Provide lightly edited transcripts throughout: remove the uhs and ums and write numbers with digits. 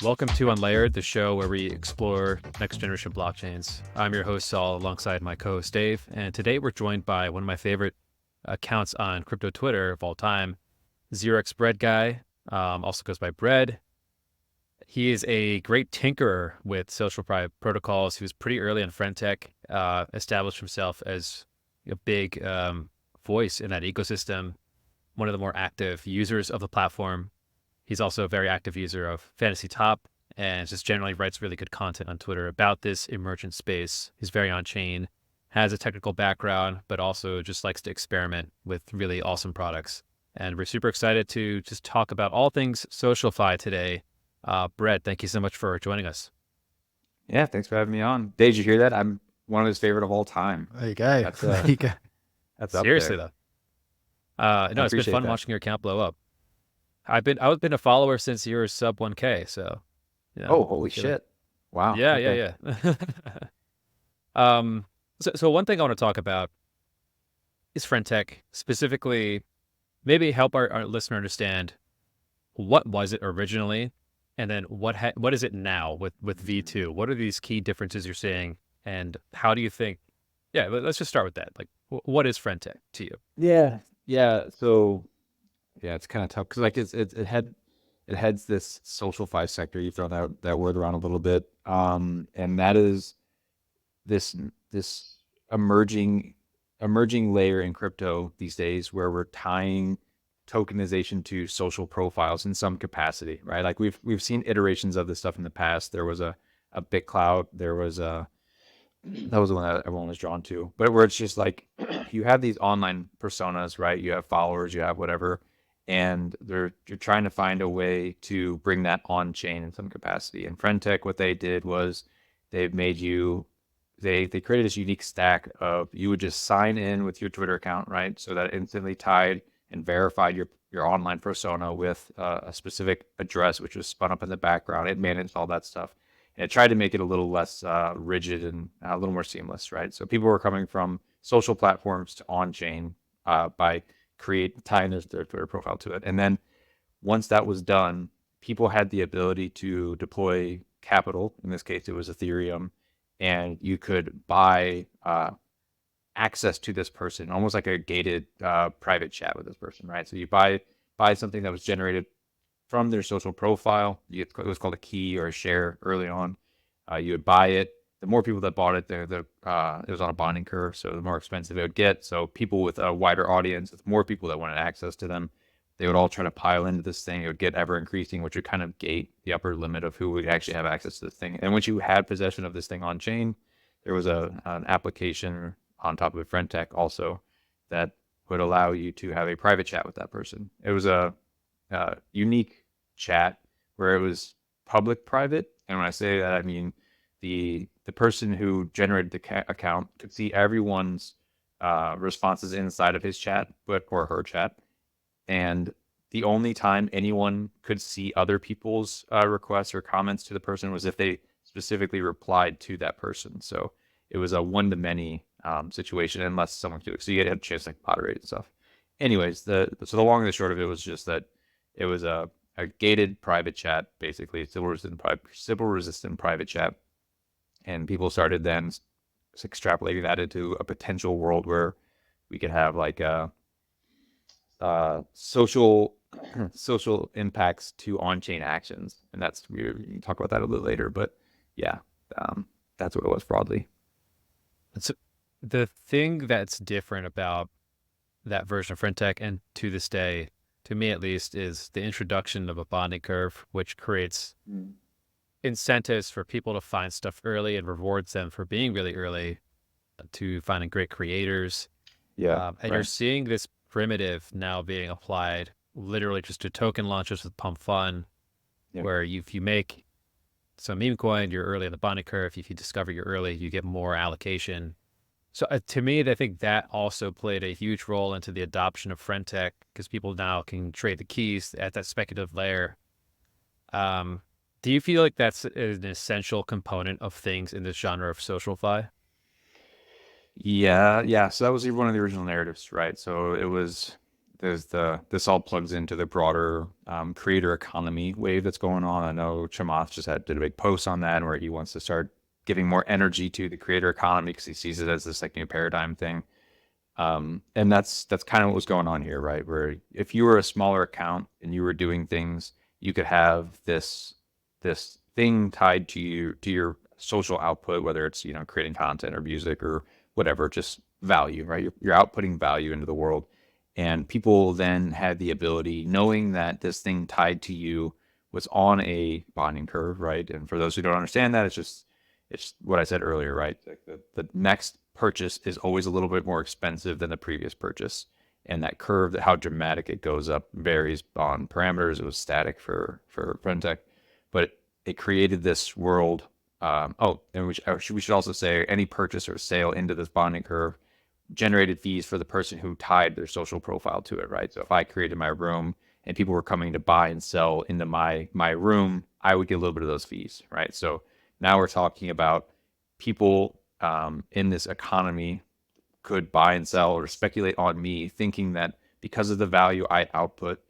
Welcome to Unlayered, the show where we explore next generation blockchains. I'm your host, Saul, alongside my co-host, Dave. And today we're joined by one of my favorite accounts on crypto Twitter of all time, 0x Bread Guy, also goes by Bread. He is a great tinkerer with SocialFi protocols. He was pretty early in FriendTech, established himself as a big voice in that ecosystem, one of the more active users of the platform. He's also a very active user of Fantasy.Top and just generally writes really good content on Twitter about this emergent space. He's very on-chain, has a technical background, but also just likes to experiment with really awesome products. And we're super excited to just talk about all things SocialFi today. Brett, thank you so much for joining us. Yeah, thanks for having me on. Did you hear that? I'm one of his favorite of all time. There you go. That's, there you go. That's Seriously, up there. though. No, it's been appreciate fun that. watching your account blow up. I've been a follower since you were sub 1K, so yeah. Oh, holy shit. Wow. Yeah, Okay. yeah. So one thing I want to talk about is FriendTech, specifically maybe help our listener understand what was it originally, and then what is it now with V2? What are these key differences you're seeing, and how do you think? Yeah, let's just start with that. Like, what is FriendTech to you? Yeah. So, yeah, it's kind of tough because like it heads this SocialFi sector. You've thrown that word around a little bit, and that is this emerging layer in crypto these days where we're tying tokenization to social profiles in some capacity, right? Like we've seen iterations of this stuff in the past. There was a BitClout, that was the one that everyone was drawn to, but where it's just like you have these online personas, right? You have followers, you have whatever, and you're trying to find a way to bring that on chain in some capacity. And FriendTech, what they did was they created this unique stack of you would just sign in with your Twitter account, right? So that instantly tied and verified your online persona with a specific address, which was spun up in the background. It managed all that stuff. And it tried to make it a little less rigid and a little more seamless, right? So people were coming from social platforms to on-chain by tying their Twitter profile to it. And then once that was done, people had the ability to deploy capital. In this case, it was Ethereum. And you could buy access to this person, almost like a gated private chat with this person, right? So you buy something that was generated from their social profile. It was called a key or a share early on. You would buy it. The more people that bought it, it was on a bonding curve, so the more expensive it would get. So people with a wider audience, with more people that wanted access to them, they would all try to pile into this thing. It would get ever increasing, which would kind of gate the upper limit of who would actually have access to this thing. And once you had possession of this thing on chain, there was an application on top of FriendTech also that would allow you to have a private chat with that person. It was a unique chat where it was public private. And when I say that, I mean the person who generated the account could see everyone's responses inside of his chat, or her chat. And the only time anyone could see other people's requests or comments to the person was if they specifically replied to that person. So it was a one-to-many situation, unless someone could. So you had a chance to moderate and stuff. Anyways, so the long and the short of it was just that it was a gated private chat, basically Sybil resistant private chat, and people started then extrapolating that into a potential world where we could have like social impacts to on-chain actions, and we can talk about that a little later. But yeah, that's what it was broadly. So the thing that's different about that version of FriendTech, and to this day, to me at least, is the introduction of a bonding curve, which creates incentives for people to find stuff early and rewards them for being really early to finding great creators. Yeah, and you're seeing this primitive now being applied literally just to token launches with Pump Fun, where if you make some meme coin, you're early in the bonding curve. If you discover you're early, you get more allocation. So to me, I think that also played a huge role into the adoption of FriendTech, because people now can trade the keys at that speculative layer. Do you feel like that's an essential component of things in this genre of SocialFi? Yeah. So that was one of the original narratives, right? So it was this all plugs into the broader creator economy wave that's going on. I know Chamath just did a big post on that where he wants to start giving more energy to the creator economy because he sees it as this like new paradigm thing. And that's kind of what was going on here, right? Where if you were a smaller account and you were doing things, you could have this thing tied to your social output, whether it's, creating content or music or whatever, just value, right? You're outputting value into the world. And people then had the ability, knowing that this thing tied to you was on a bonding curve, right? And for those who don't understand that, it's what I said earlier, right? Like the next purchase is always a little bit more expensive than the previous purchase. And that curve, how dramatic it goes up, varies on parameters. It was static for FriendTech, but it created this world. And we should also say any purchase or sale into this bonding curve generated fees for the person who tied their social profile to it, right? So if I created my room and people were coming to buy and sell into my room, I would get a little bit of those fees, right? So now we're talking about people in this economy could buy and sell or speculate on me, thinking that because of the value I output,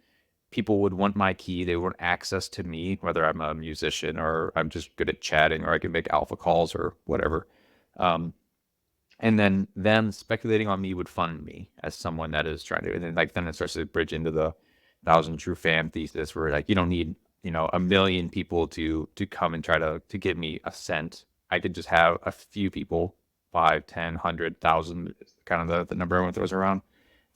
people would want my key. They want access to me, whether I'm a musician or I'm just good at chatting or I can make alpha calls or whatever. And then them speculating on me would fund me as someone that is trying to, and then it starts to bridge into the 1,000 true fan thesis where like, you don't need, a million people to come and try to give me a cent. I could just have a few people, 5, 10, 100,000, kind of the number everyone throws around,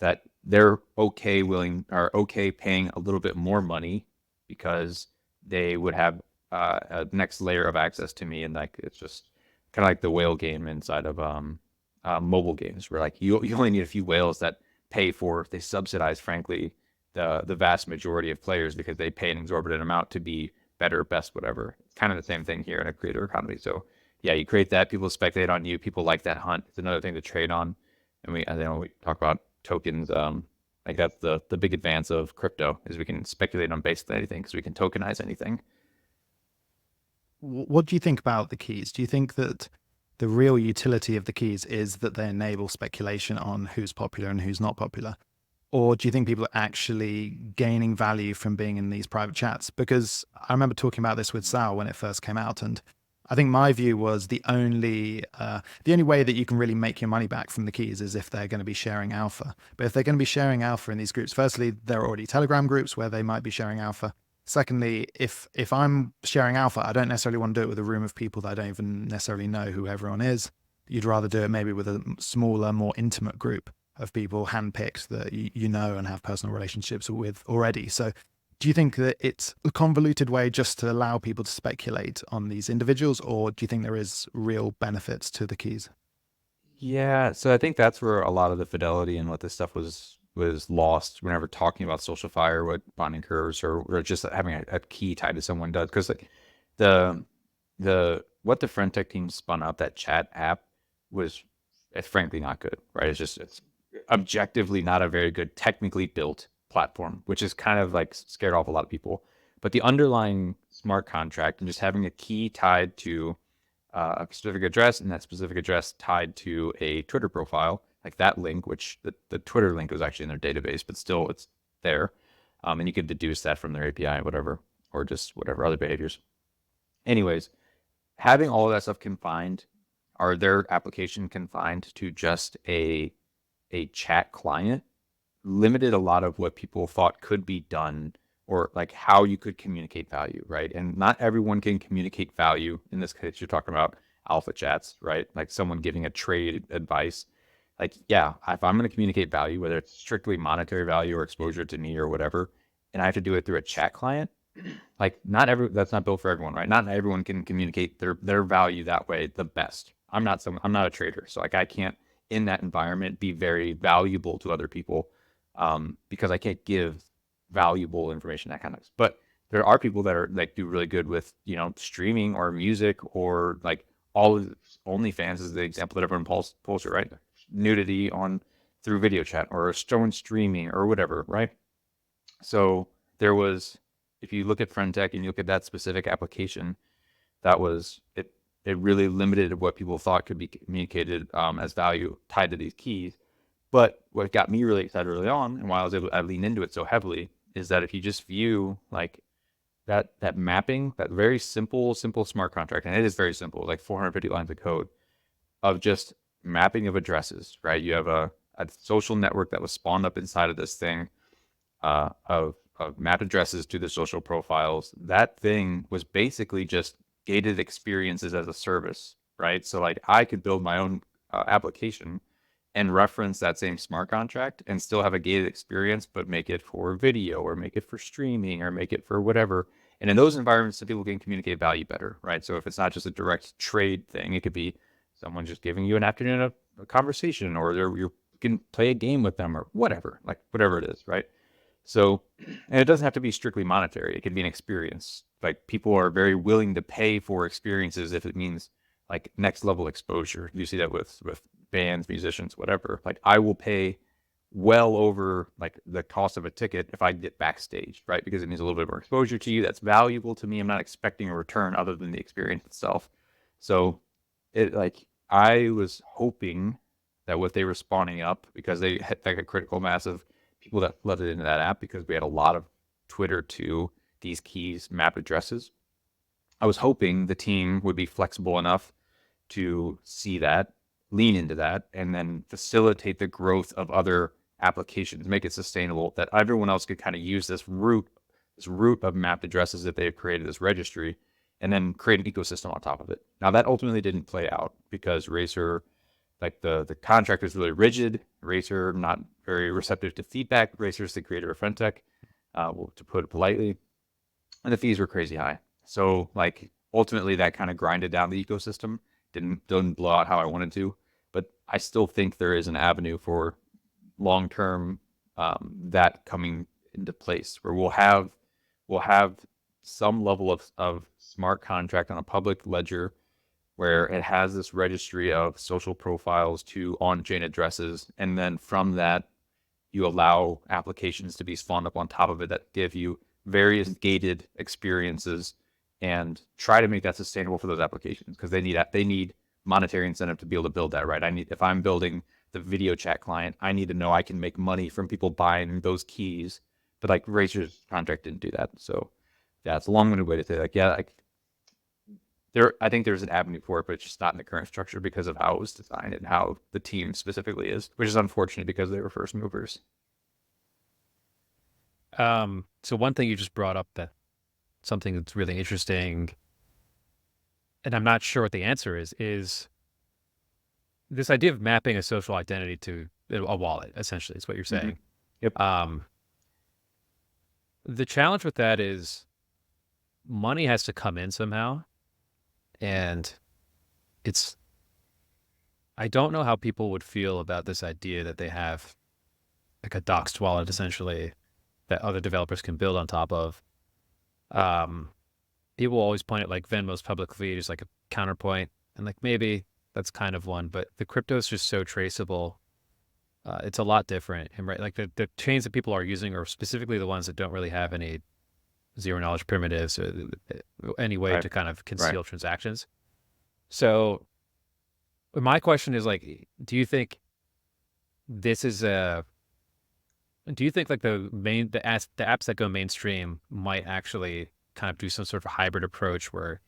that they're okay paying a little bit more money because they would have a next layer of access to me. And like, it's just kind of like the whale game inside of, mobile games where like you only need a few whales that they subsidize, frankly, the vast majority of players because they pay an exorbitant amount to be better, best, whatever. Kind of the same thing here in a creator economy. So yeah, you create that, people speculate on you, people like that hunt. It's another thing to trade on. And we talk about tokens. Like that's the big advance of crypto is we can speculate on basically anything because we can tokenize anything. What do you think about the keys? Do you think that the real utility of the keys is that they enable speculation on who's popular and who's not popular? Or do you think people are actually gaining value from being in these private chats? Because I remember talking about this with Sal when it first came out, and I think my view was the only way that you can really make your money back from the keys is if they're going to be sharing alpha. But if they're going to be sharing alpha in these groups, firstly, there are already Telegram groups where they might be sharing alpha. Secondly, if I'm sharing alpha, I don't necessarily want to do it with a room of people that I don't even necessarily know who everyone is. You'd rather do it maybe with a smaller, more intimate group of people handpicked that you know and have personal relationships with already. So do you think that it's a convoluted way just to allow people to speculate on these individuals, or do you think there is real benefits to the keys? Yeah, so I think that's where a lot of the fidelity and what this stuff was lost whenever talking about SocialFi or what bonding curves or just having a key tied to someone does. Because like the what the FriendTech team spun up, that chat app, it's frankly not good, right? It's objectively not a very good technically built platform, which is kind of like scared off a lot of people. But the underlying smart contract and just having a key tied to a specific address and that specific address tied to a Twitter profile, like that link, which the Twitter link was actually in their database, but still it's there. And you could deduce that from their API, whatever, or just whatever other behaviors. Anyways, having all of that stuff confined, or their application confined to just a chat client, limited a lot of what people thought could be done or like how you could communicate value, right? And not everyone can communicate value. In this case, you're talking about alpha chats, right? Like someone giving a trade advice. Like, yeah, if I'm going to communicate value, whether it's strictly monetary value or exposure to me or whatever, and I have to do it through a chat client, like that's not built for everyone, right? Not everyone can communicate their value that way the best. I'm not a trader, so like I can't in that environment be very valuable to other people because I can't give valuable information, that kind of. But there are people that are like do really good with streaming or music or like all of OnlyFans is the example that everyone pulls it, right? Nudity on through video chat or stone streaming or whatever, right? So there was, if you look at FriendTech and you look at that specific application, that was it. It really limited what people thought could be communicated as value tied to these keys. But what got me really excited early on, and why I leaned into it so heavily, is that if you just view like that mapping, that very simple smart contract, and it is very simple, like 450 lines of code of just mapping of addresses, right? You have a social network that was spawned up inside of this thing of map addresses to the social profiles. That thing was basically just gated experiences as a service, right? So like I could build my own application and reference that same smart contract and still have a gated experience, but make it for video or make it for streaming or make it for whatever. And in those environments, the people can communicate value better, right? So if it's not just a direct trade thing, it could be someone just giving you an afternoon of a conversation, or you can play a game with them or whatever, like whatever it is, right? So, and it doesn't have to be strictly monetary. It can be an experience. Like people are very willing to pay for experiences if it means like next level exposure. You see that with bands, musicians, whatever. Like I will pay well over like the cost of a ticket if I get backstage, right? Because it means a little bit more exposure to you. That's valuable to me. I'm not expecting a return other than the experience itself. So it like I was hoping that what they were spawning up, because they had like a critical mass of people that flooded into that app, because we had a lot of Twitter to these keys map addresses. I was hoping the team would be flexible enough to see that, lean into that, and then facilitate the growth of other applications, make it sustainable, that everyone else could kind of use this root of mapped addresses that they've created, this registry, and then create an ecosystem on top of it. Now that ultimately didn't play out because Racer, like the contract was really rigid. Racer not very receptive to feedback. Racer's the creator of FriendTech, to put it politely, and the fees were crazy high. So like ultimately that kind of grinded down the ecosystem. Didn't blow out how I wanted to, but I still think there is an avenue for long-term that coming into place where we'll have some level of smart contract on a public ledger where it has this registry of social profiles to on-chain addresses, and then from that you allow applications to be spawned up on top of it that give you various gated experiences, and try to make that sustainable for those applications, because they need monetary incentive to be able to build that, right? If I'm building the video chat client, I need to know I can make money from people buying those keys. But like Razor's contract didn't do that. So yeah, it's a long-winded way to say like, yeah, like I think there's an avenue for it, but it's just not in the current structure because of how it was designed and how the team specifically is, which is unfortunate because they were first movers. So one thing you just brought up, that something that's really interesting, and I'm not sure what the answer is this idea of mapping a social identity to a wallet, essentially, is what you're saying. Mm-hmm. Yep. The challenge with that is money has to come in somehow. And I don't know how people would feel about this idea that they have like a doxed wallet, essentially, that other developers can build on top of. People always point at like Venmo's public feed as like a counterpoint, and like maybe that's kind of one, but the crypto is just so traceable. It's a lot different, and right, like the chains that people are using are specifically the ones that don't really have any zero knowledge primitives or any way to kind of conceal transactions. So my question is like, do you think like the apps that go mainstream might actually kind of do some sort of hybrid approach where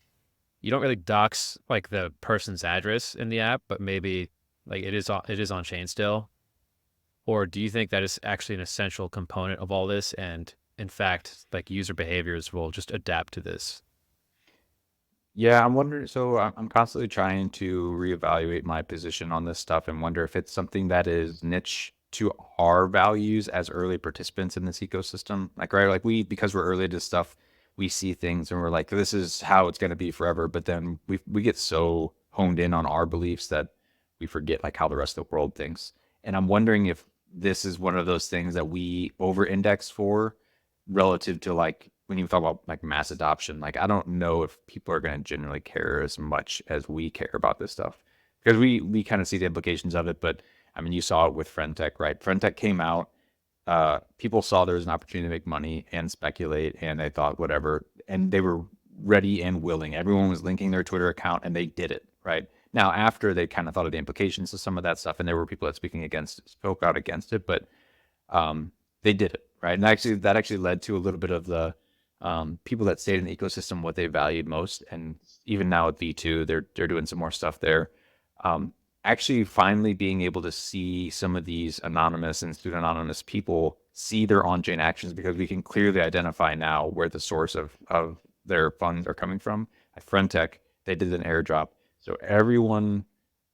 you don't really dox like the person's address in the app, but maybe like it is on chain still? Or do you think that is actually an essential component of all this, and in fact, like user behaviors will just adapt to this? Yeah, I'm wondering. So I'm constantly trying to reevaluate my position on this stuff and wonder if it's something that is niche to our values as early participants in this ecosystem. Like, right, like because we're early to stuff, we see things and we're like, this is how it's going to be forever. But then we get so honed in on our beliefs that we forget like how the rest of the world thinks. And I'm wondering if this is one of those things that we over-index for relative to like when you talk about like mass adoption. Like I don't know if people are going to generally care as much as we care about this stuff, because we kind of see the implications of it. But I mean, you saw it with FriendTech, right? FriendTech came out, people saw there was an opportunity to make money and speculate, and they thought whatever, and they were ready and willing. Everyone was linking their Twitter account, and they did it, right? Now, after they kind of thought of the implications of some of that stuff, and there were people that spoke out against it, but they did it, right? And actually, that actually led to a little bit of the people that stayed in the ecosystem, what they valued most. And even now at V2, they're doing some more stuff there. Actually, finally being able to see some of these anonymous and pseudonymous people see their on-chain actions, because we can clearly identify now where the source of their funds are coming from. At FriendTech, they did an airdrop. So everyone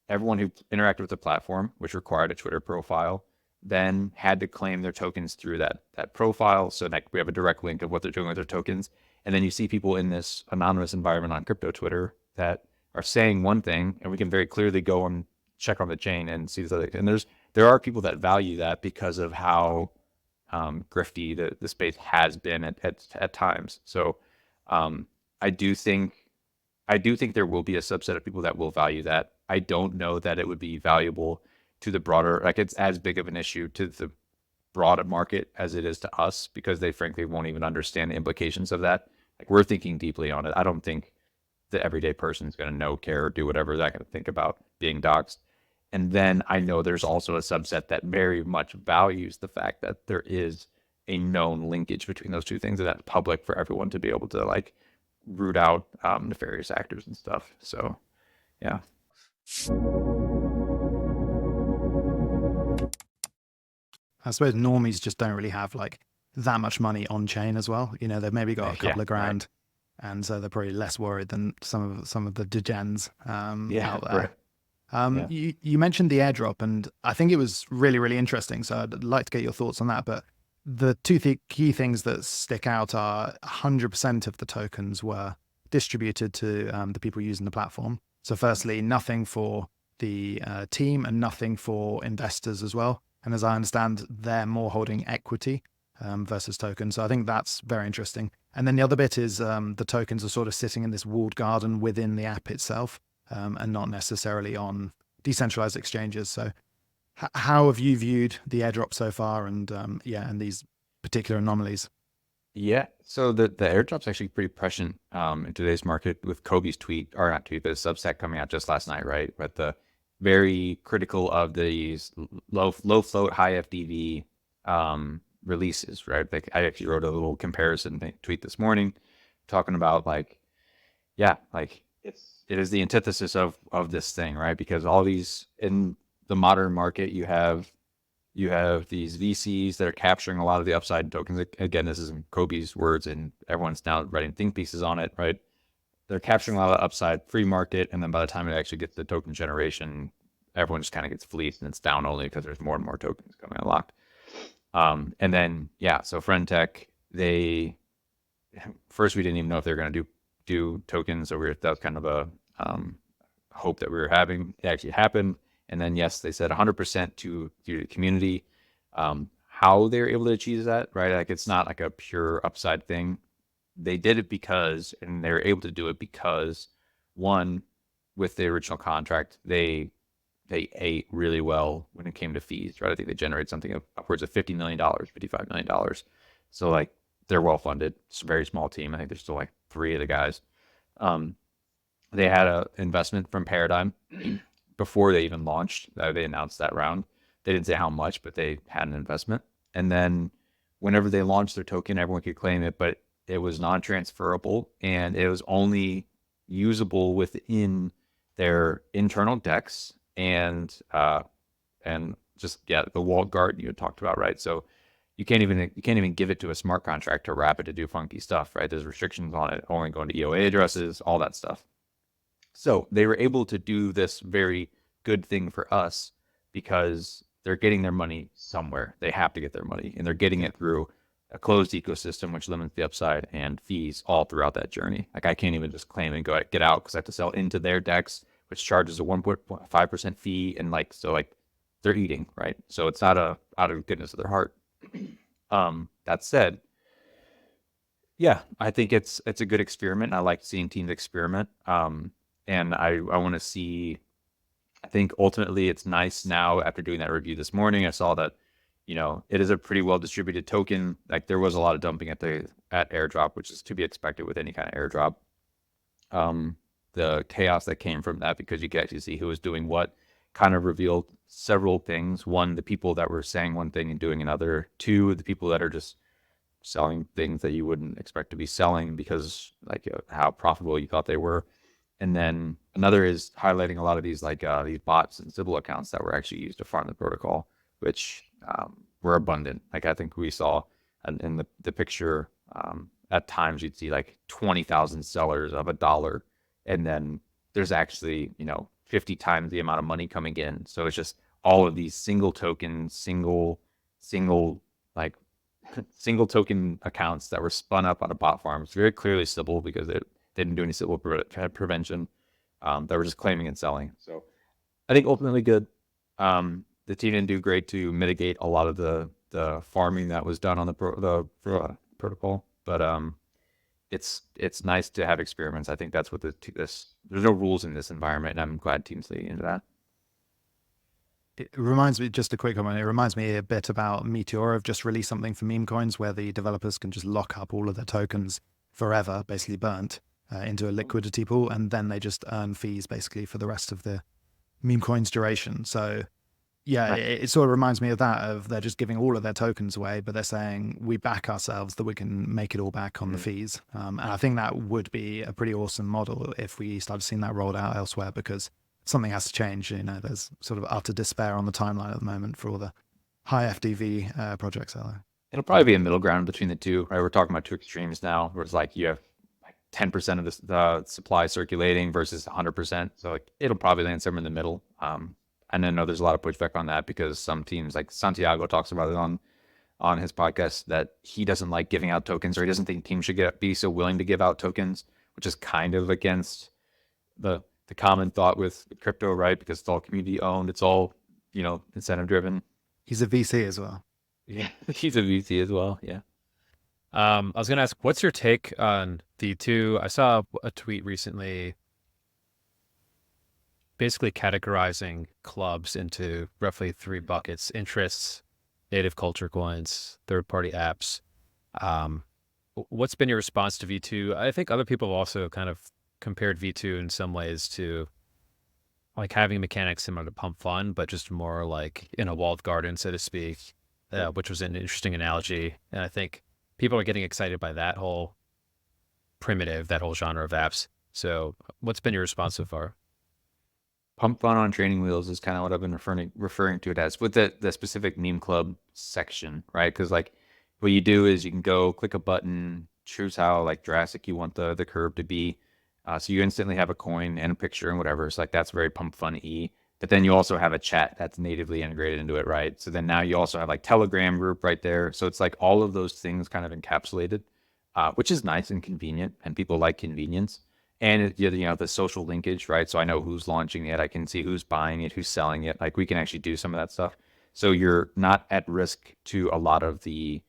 who interacted with the platform, which required a Twitter profile, then had to claim their tokens through that profile. So that we have a direct link of what they're doing with their tokens. And then you see people in this anonymous environment on crypto Twitter that are saying one thing, and we can very clearly go and check on the chain and see this other. And there are people that value that because of how grifty the space has been at times. So I do think there will be a subset of people that will value that. I don't know that it would be valuable to the broader, like it's as big of an issue to the broader market as it is to us, because they frankly won't even understand the implications of that. Like, we're thinking deeply on it. I don't think the everyday person is going to know, care, or do whatever they're going to think about being doxxed. And then I know there's also a subset that very much values the fact that there is a known linkage between those two things, and that's public for everyone to be able to like root out nefarious actors and stuff. So, yeah. I suppose normies just don't really have like that much money on chain as well. You know, they've maybe got a couple of grand, right, and so they're probably less worried than some of the degens out there. Right. You mentioned the airdrop, and I think it was really, really interesting. So I'd like to get your thoughts on that. But the two key things that stick out are 100% of the tokens were distributed to the people using the platform. So firstly, nothing for the team and nothing for investors as well. And as I understand, they're more holding equity versus tokens. So I think that's very interesting. And then the other bit is the tokens are sort of sitting in this walled garden within the app itself, and not necessarily on decentralized exchanges. So how have you viewed the airdrop so far, and and these particular anomalies? Yeah, so the airdrop's actually pretty prescient in today's market, with Kobe's tweet, or not tweet, but his Substack coming out just last night, right? But the very critical of these low float, high FDV releases, right? Like, I actually wrote a little comparison tweet this morning talking about like, yeah, like it is the antithesis of this thing, right? Because all these, in the modern market, you have these VCs that are capturing a lot of the upside in tokens. Again, this is in Kobe's words, and everyone's now writing think pieces on it, right? They're capturing a lot of upside, free market, and then by the time it actually gets to token generation, everyone just kind of gets fleeced, and it's down only because there's more and more tokens coming unlocked. And then, yeah, so FriendTech, first we didn't even know if they were going to do tokens, so that was kind of a hope that we were having. It actually happened. And then, yes, they said 100% to the community. How they're able to achieve that, right? Like, it's not like a pure upside thing. They did it because, and they were able to do it because, one, with the original contract, they ate really well when it came to fees, right? I think they generated something of upwards of $50 million, $55 million. So like, they're well funded. It's a very small team. I think there's still like 3 of the guys. They had an investment from Paradigm before they even launched. They announced that round. They didn't say how much, but they had an investment. And then whenever they launched their token, everyone could claim it, but it was non-transferable, and it was only usable within their internal DEX and just, yeah, the walled garden you had talked about, right? So you can't even give it to a smart contract to wrap it to do funky stuff, right? There's restrictions on it, only going to EOA addresses, all that stuff. So they were able to do this very good thing for us because they're getting their money somewhere. They have to get their money, and they're getting it through a closed ecosystem, which limits the upside, and fees all throughout that journey. Like, I can't even just claim and get out because I have to sell into their DEX, which charges a 1.5% fee. And like, so like, they're eating, right? So it's not out of goodness of their heart. That said, yeah, I think it's a good experiment. I like seeing teams experiment. And I want to see, I think ultimately it's nice now, after doing that review this morning, I saw that, you know, it is a pretty well distributed token. Like, there was a lot of dumping at airdrop, which is to be expected with any kind of airdrop. the chaos that came from that, because you could actually see who was doing what. Kind of revealed several things. One, the people that were saying one thing and doing another. Two, the people that are just selling things that you wouldn't expect to be selling because like how profitable you thought they were. And then another is highlighting a lot of these these bots and Sybil accounts that were actually used to farm the protocol, which were abundant. Like I think we saw in the picture, at times you'd see like 20,000 sellers of $1, and then there's actually 50 times the amount of money coming in. So it's just all of these single token, single like single token accounts that were spun up on a bot farm. It's very clearly Sybil because they didn't do any Sybil prevention. They were just claiming and selling. So I think ultimately good. The team didn't do great to mitigate a lot of the farming that was done on the protocol, but it's nice to have experiments. I think that's what there's no rules in this environment, and I'm glad teams lean into that. It reminds me, just a quick comment, it reminds me a bit about Meteor have just released something for meme coins where the developers can just lock up all of their tokens forever, basically burnt into a liquidity pool, and then they just earn fees basically for the rest of the meme coins duration. So yeah, Right. it sort of reminds me of that, of they're just giving all of their tokens away, but they're saying we back ourselves that we can make it all back on the fees. And I think that would be a pretty awesome model if we started seeing that rolled out elsewhere, because something has to change. There's sort of utter despair on the timeline at the moment for all the high FDV projects out there. It'll probably be a middle ground between the two, right? We're talking about two extremes now, where it's like you have like 10% of the supply circulating versus 100%. So like it'll probably land somewhere in the middle. And I know there's a lot of pushback on that because some teams, like Santiago talks about it on his podcast, that he doesn't like giving out tokens, or he doesn't think teams should be so willing to give out tokens, which is kind of against the common thought with crypto, right? Because it's all community owned, it's all incentive driven. He's a VC as well. Yeah, he's a VC as well. Yeah. I was going to ask, what's your take on V2? I saw a tweet recently basically categorizing clubs into roughly 3 buckets: interests, native culture coins, third-party apps. What's been your response to V2? I think other people have also kind of compared V2 in some ways to like having mechanics similar to Pump Fun, but just more like in a walled garden, so to speak, which was an interesting analogy. And I think people are getting excited by that whole that whole genre of apps. So what's been your response so far? Pump Fun on training wheels is kind of what I've been referring to it as, with the specific meme club section, right? Because like what you do is you can go click a button, choose how like drastic you want the curve to be. So you instantly have a coin and a picture and whatever. So like that's very Pump Fun-y. But then you also have a chat that's natively integrated into it, right? So then now you also have like Telegram group right there. So it's like all of those things kind of encapsulated, which is nice and convenient, and people like convenience. And the social linkage, right? So I know who's launching it. I can see who's buying it, who's selling it. Like we can actually do some of that stuff. So you're not at risk to a lot of the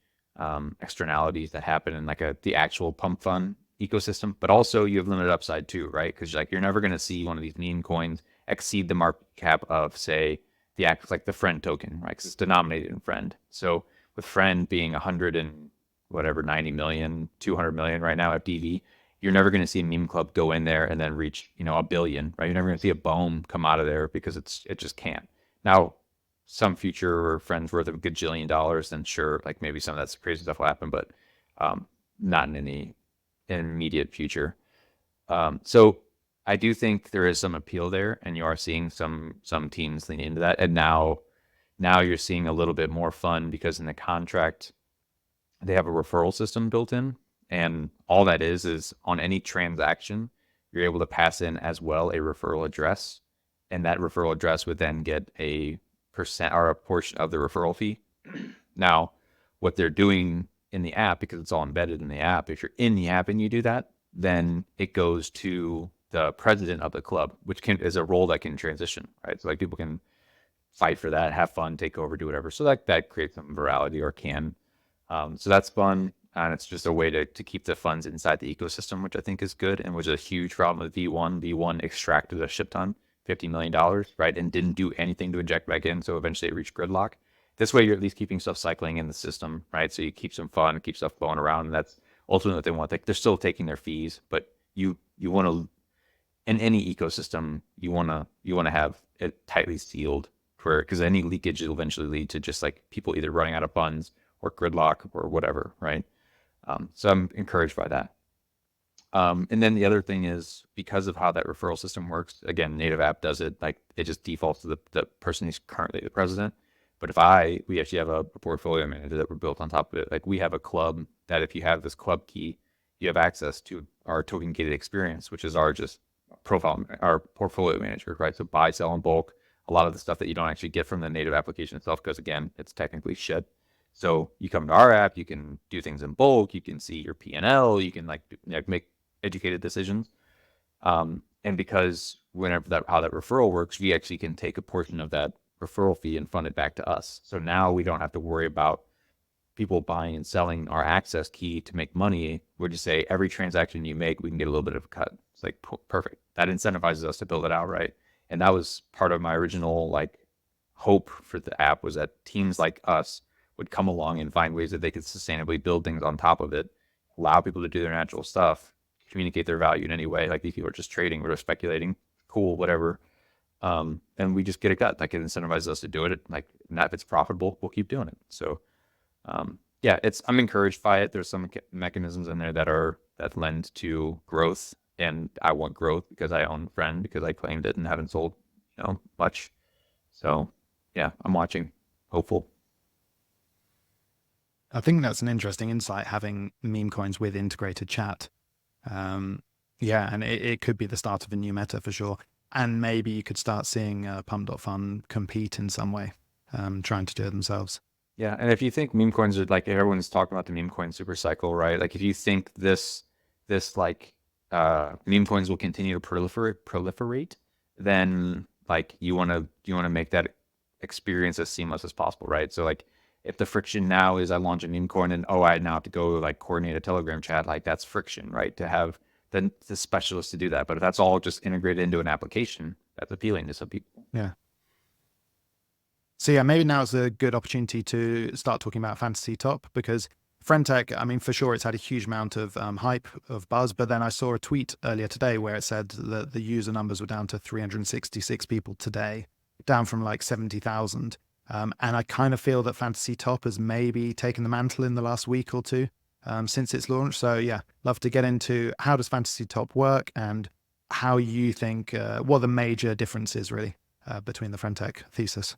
externalities that happen in like the actual Pump Fun ecosystem. But also you have limited upside too, right? Because like you're never going to see one of these meme coins exceed the market cap of, say, the friend token, right? Because it's denominated in friend. So with friend being 100 and whatever 90 million, 200 million right now at DV, you're never going to see a meme club go in there and then reach, $1 billion, right? You're never going to see a BOEM come out of there because it just can't. Now, some future friends worth of a gajillion dollars, then sure, like maybe some of that crazy stuff will happen, but not in any immediate future. So I do think there is some appeal there, and you are seeing some teams lean into that. And now you're seeing a little bit more fun because in the contract, they have a referral system built in. And all that is on any transaction, you're able to pass in as well a referral address. And that referral address would then get a percent or a portion of the referral fee. Now, what they're doing in the app, because it's all embedded in the app, if you're in the app and you do that, then it goes to the president of the club, which is a role that can transition, right? So like people can fight for that, have fun, take over, do whatever. So that creates some virality, or can. So that's fun. And it's just a way to keep the funds inside the ecosystem, which I think is good, and was a huge problem with V1. V1 extracted a shit ton, $50 million, right? And didn't do anything to inject back in. So eventually it reached gridlock. This way you're at least keeping stuff cycling in the system, right? So you keep some fun, keep stuff flowing around. And that's ultimately what they want. They're still taking their fees, but you want to in any ecosystem, you wanna have it tightly sealed, because any leakage will eventually lead to just like people either running out of funds or gridlock or whatever, right? So I'm encouraged by that. And then the other thing is, because of how that referral system works, again, native app does it, like it just defaults to the person who's currently the president. But we actually have a portfolio manager that we're built on top of it. Like we have a club that if you have this club key, you have access to our token gated experience, which is our portfolio manager, right? So buy, sell in bulk, a lot of the stuff that you don't actually get from the native application itself, because again, it's technically shit. So you come to our app, you can do things in bulk, you can see your P&L, you can like make educated decisions. And because how that referral works, we actually can take a portion of that referral fee and fund it back to us. So now we don't have to worry about people buying and selling our access key to make money. We'll just say every transaction you make, we can get a little bit of a cut. It's like perfect. That incentivizes us to build it out, right? And that was part of my original like hope for the app, was that teams like us would come along and find ways that they could sustainably build things on top of it, allow people to do their natural stuff, communicate their value in any way. Like these people are just trading or speculating, cool, whatever. And we just get a cut. Like it incentivizes us to do it. Like, not if it's profitable, we'll keep doing it. So, yeah, I'm encouraged by it. There's some mechanisms in there that lend to growth, and I want growth because I own Friend, because I claimed it and haven't sold, much. So, yeah, I'm watching, hopeful. I think that's an interesting insight, having meme coins with integrated chat. Yeah, and it could be the start of a new meta for sure. And maybe you could start seeing Pump.Fun compete in some way, trying to do it themselves. Yeah, and if you think meme coins are like, everyone's talking about the meme coin super cycle, right? Like if you think this like meme coins will continue to proliferate, then like you want to make that experience as seamless as possible, right? So like if the friction now is I launch a meme coin and I now have to go like coordinate a Telegram chat, like that's friction, right? To have the specialist to do that. But if that's all just integrated into an application, that's appealing to some people. Yeah. So yeah, maybe now is a good opportunity to start talking about Fantasy.Top, because FriendTech, I mean, for sure, it's had a huge amount of hype, of buzz, but then I saw a tweet earlier today where it said that the user numbers were down to 366 people today, down from like 70,000. And I kind of feel that Fantasy.Top has maybe taken the mantle in the last week or two since its launch. So yeah, love to get into how does Fantasy.Top work and how you think, what the major difference is really between the FriendTech thesis.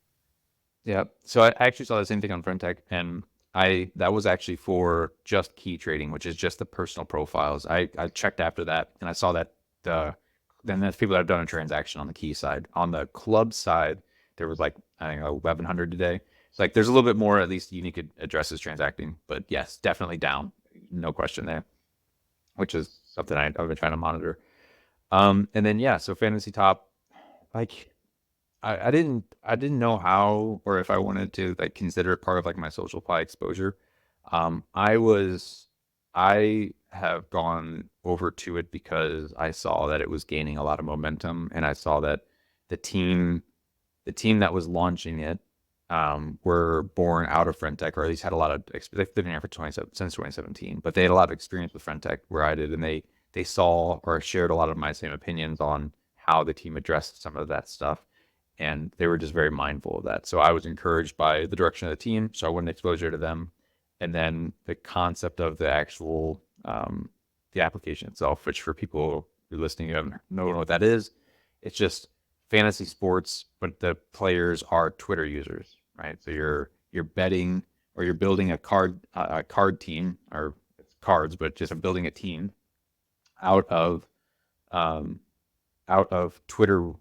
Yeah. So I actually saw the same thing on FriendTech, and that was actually for just key trading, which is just the personal profiles. I checked after that, and I saw that then there's people that have done a transaction on the key side. On the club side, there was like, I think 1,100 today. It's like there's a little bit more, at least, unique addresses transacting, but yes, definitely down, no question there, which is something I've been trying to monitor. And then yeah, so Fantasy.Top, like I didn't know how, or if I wanted to like consider it part of like my SocialFi exposure. I have gone over to it because I saw that it was gaining a lot of momentum, and I saw that the team that was launching it were born out of FriendTech, or at least had a lot of they've been here for since 2017, but they had a lot of experience with FriendTech where I did, and they saw or shared a lot of my same opinions on how the team addressed some of that stuff. And they were just very mindful of that. So I was encouraged by the direction of the team, so I wanted exposure to them. And then the concept of the actual, the application itself, which for people who are listening, who don't know what that is, it's just fantasy sports, but the players are Twitter users, right? So you're betting, or you're building a card team, or it's cards, but just building a team out of Twitter,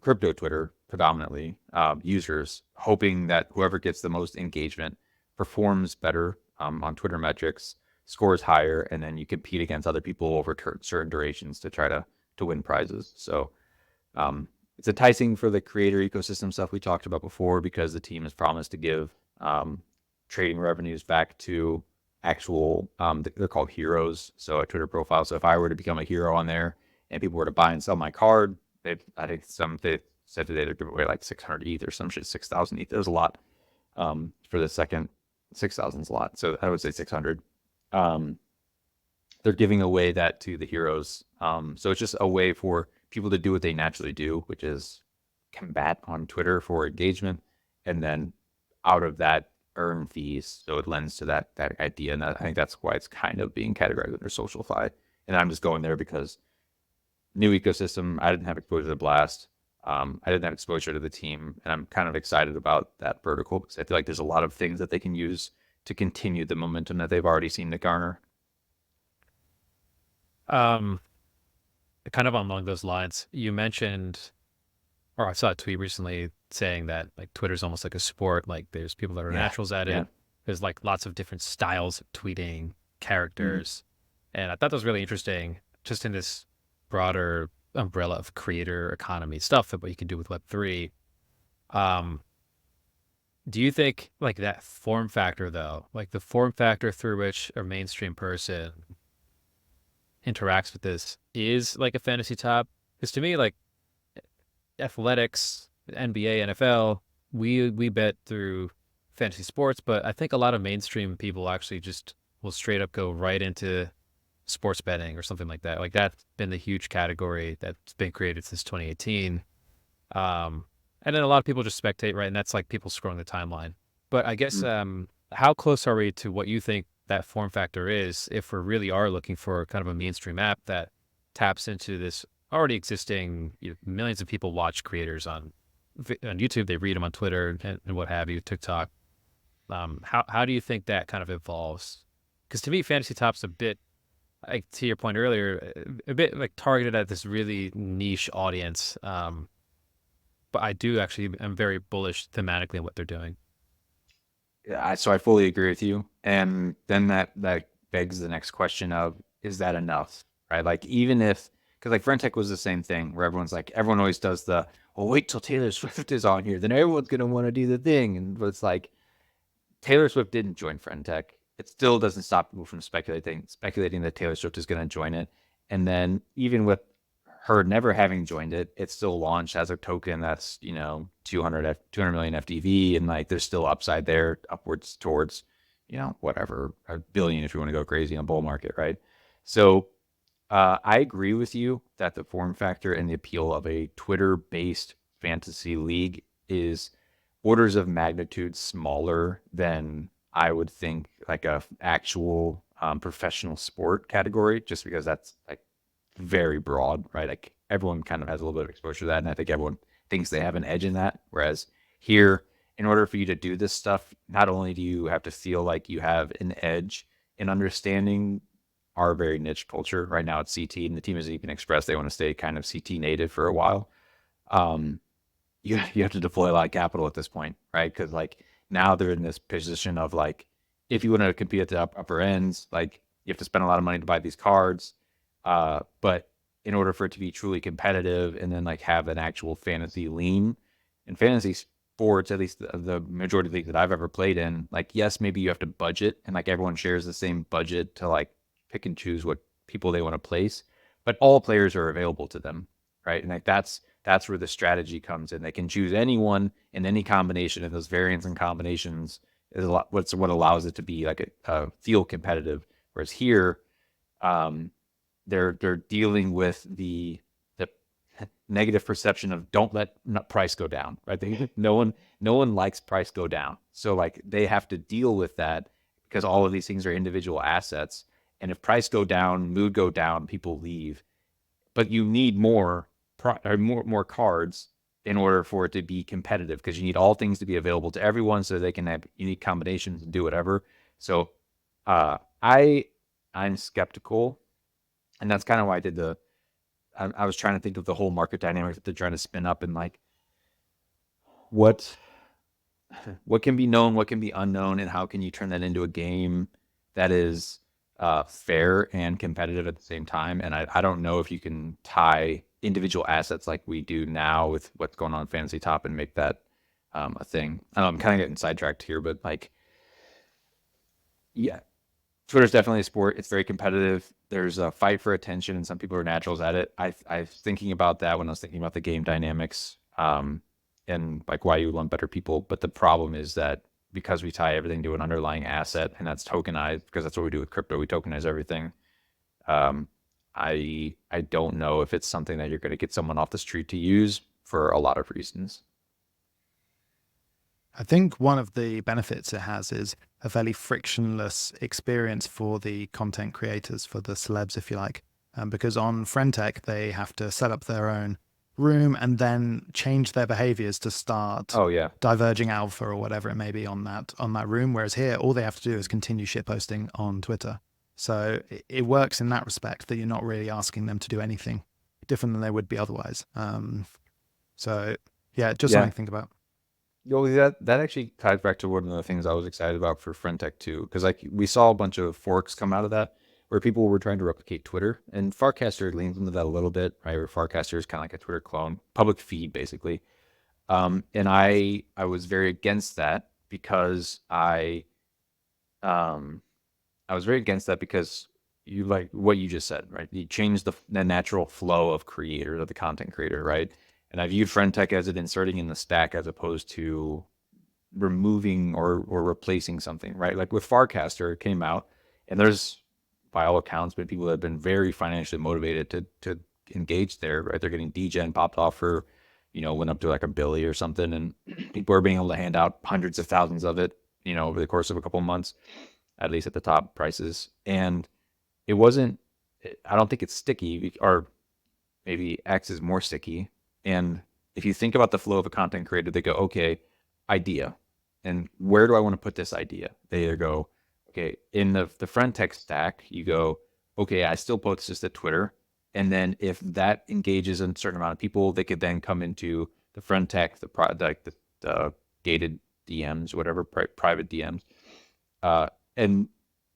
crypto Twitter predominantly, users, hoping that whoever gets the most engagement performs better on Twitter metrics, scores higher, and then you compete against other people over certain durations to try to win prizes. So it's enticing for the creator ecosystem stuff we talked about before, because the team has promised to give trading revenues back to actual, they're called heroes, so a Twitter profile. So if I were to become a hero on there and people were to buy and sell my card, I think they said today they're giving away like 600 ETH or some shit, 6,000 ETH. It was a lot. For the second, 6,000 is a lot. So I would say 600. They're giving away that to the heroes. So it's just a way for people to do what they naturally do, which is combat on Twitter for engagement, and then out of that earn fees. So it lends to that idea, and I think that's why it's kind of being categorized under SocialFi. And I'm just going there because new ecosystem. I didn't have exposure to Blast. I didn't have exposure to the team, and I'm kind of excited about that vertical because I feel like there's a lot of things that they can use to continue the momentum that they've already seen to garner. Kind of along those lines, you mentioned, or I saw a tweet recently saying that like Twitter's almost like a sport. Like there's people that are naturals at it. There's like lots of different styles of tweeting, characters. And I thought that was really interesting just in this broader umbrella of creator economy stuff that what you can do with Web3. Do you think like that form factor though, like the form factor through which a mainstream person interacts with this is like a fantasy top? Because to me, like athletics, NBA, NFL, we bet through fantasy sports, but I think a lot of mainstream people actually just will straight up go right into sports betting or something like that. Like that's been the huge category that's been created since 2018. And then a lot of people just spectate, right? And that's like people scrolling the timeline. But I guess how close are we to what you think that form factor is if we really are looking for kind of a mainstream app that taps into this already existing, millions of people watch creators on YouTube, they read them on Twitter and what have you, TikTok. How do you think that kind of evolves? Because to me, Fantasy Top's a bit, like to your point earlier, a bit like targeted at this really niche audience. But I do actually, I'm very bullish thematically on what they're doing. Yeah, so I fully agree with you. And then that begs the next question of, is that enough? Right? Like even if, because like FriendTech was the same thing where everyone always does the, well, wait till Taylor Swift is on here, then everyone's going to want to do the thing. And it's like, Taylor Swift didn't join FriendTech. It still doesn't stop people from speculating that Taylor Swift is going to join it. And then even with her never having joined it, it's still launched as a token that's 200 million FDV, and like there's still upside there, upwards towards whatever, a billion if you want to go crazy on bull market, right? So I agree with you that the form factor and the appeal of a Twitter-based fantasy league is orders of magnitude smaller than I would think like a actual professional sport category, just because that's like very broad, right? Like everyone kind of has a little bit of exposure to that, and I think everyone thinks they have an edge in that. Whereas here, in order for you to do this stuff, not only do you have to feel like you have an edge in understanding our very niche culture. Right now it's CT, and the team has even expressed they want to stay kind of CT native for a while. You have to deploy a lot of capital at this point, right? Because like now they're in this position of like, if you want to compete at the upper ends, like you have to spend a lot of money to buy these cards. But in order for it to be truly competitive and then like have an actual fantasy lean in fantasy sports, at least the majority of leagues that I've ever played in, like, yes, maybe you have to budget and like everyone shares the same budget to like pick and choose what people they want to place, but all players are available to them, right? And like that's where the strategy comes in. They can choose anyone in any combination, and those variants and combinations is what allows it to be like a feel competitive. Whereas here, they're dealing with the negative perception of don't let price go down, right? No one likes price go down, so like they have to deal with that because all of these things are individual assets. And if price go down, mood go down, people leave. But you need more cards in order for it to be competitive, because you need all things to be available to everyone so they can have unique combinations and do whatever. So I'm skeptical, and that's kind of why I did I was trying to think of the whole market dynamics that they're trying to spin up, and like what can be known, what can be unknown, and how can you turn that into a game that is fair and competitive at the same time. And I don't know if you can tie individual assets like we do now with what's going on in Fantasy.Top and make that a thing. I know I'm kind of getting sidetracked here, but like, yeah, Twitter's definitely a sport. It's very competitive. There's a fight for attention, and some people are naturals at it. I was thinking about that when I was thinking about the game dynamics, and like why you want better people. But the problem is that because we tie everything to an underlying asset, and that's tokenized, because that's what we do with crypto, we tokenize everything. I don't know if it's something that you're going to get someone off the street to use for a lot of reasons. I think one of the benefits it has is a fairly frictionless experience for the content creators, for the celebs, if you like. Because on FriendTech, they have to set up their own room and then change their behaviors to start Oh yeah. diverging alpha or whatever it may be on that room. Whereas here, all they have to do is continue shitposting on Twitter. So it works in that respect that you're not really asking them to do anything different than they would be otherwise. So yeah, just something to think about. That actually ties back to one of the things I was excited about for FriendTech too, because like we saw a bunch of forks come out of that where people were trying to replicate Twitter, and Farcaster leans into that a little bit, right? Where Farcaster is kind of like a Twitter clone, public feed basically. And I was very against that because I was very against that because you like what you just said, right? You change the natural flow of creator, of the content creator, right? And I viewed FriendTech as it inserting in the stack as opposed to removing or replacing something, right? Like with Farcaster, it came out, and there's, by all accounts, been people that have been very financially motivated to engage there, right? They're getting degen popped off for, went up to like $1 billion or something, and people are being able to hand out hundreds of thousands of it, over the course of a couple of months, at least at the top prices. And it wasn't, I don't think it's sticky, or maybe X is more sticky. And if you think about the flow of a content creator, they go, okay, idea. And where do I want to put this idea? They either go, okay, in the FriendTech stack, you go, okay, I still post this at Twitter. And then if that engages a certain amount of people, they could then come into the FriendTech, the gated DMs, whatever, private DMs, and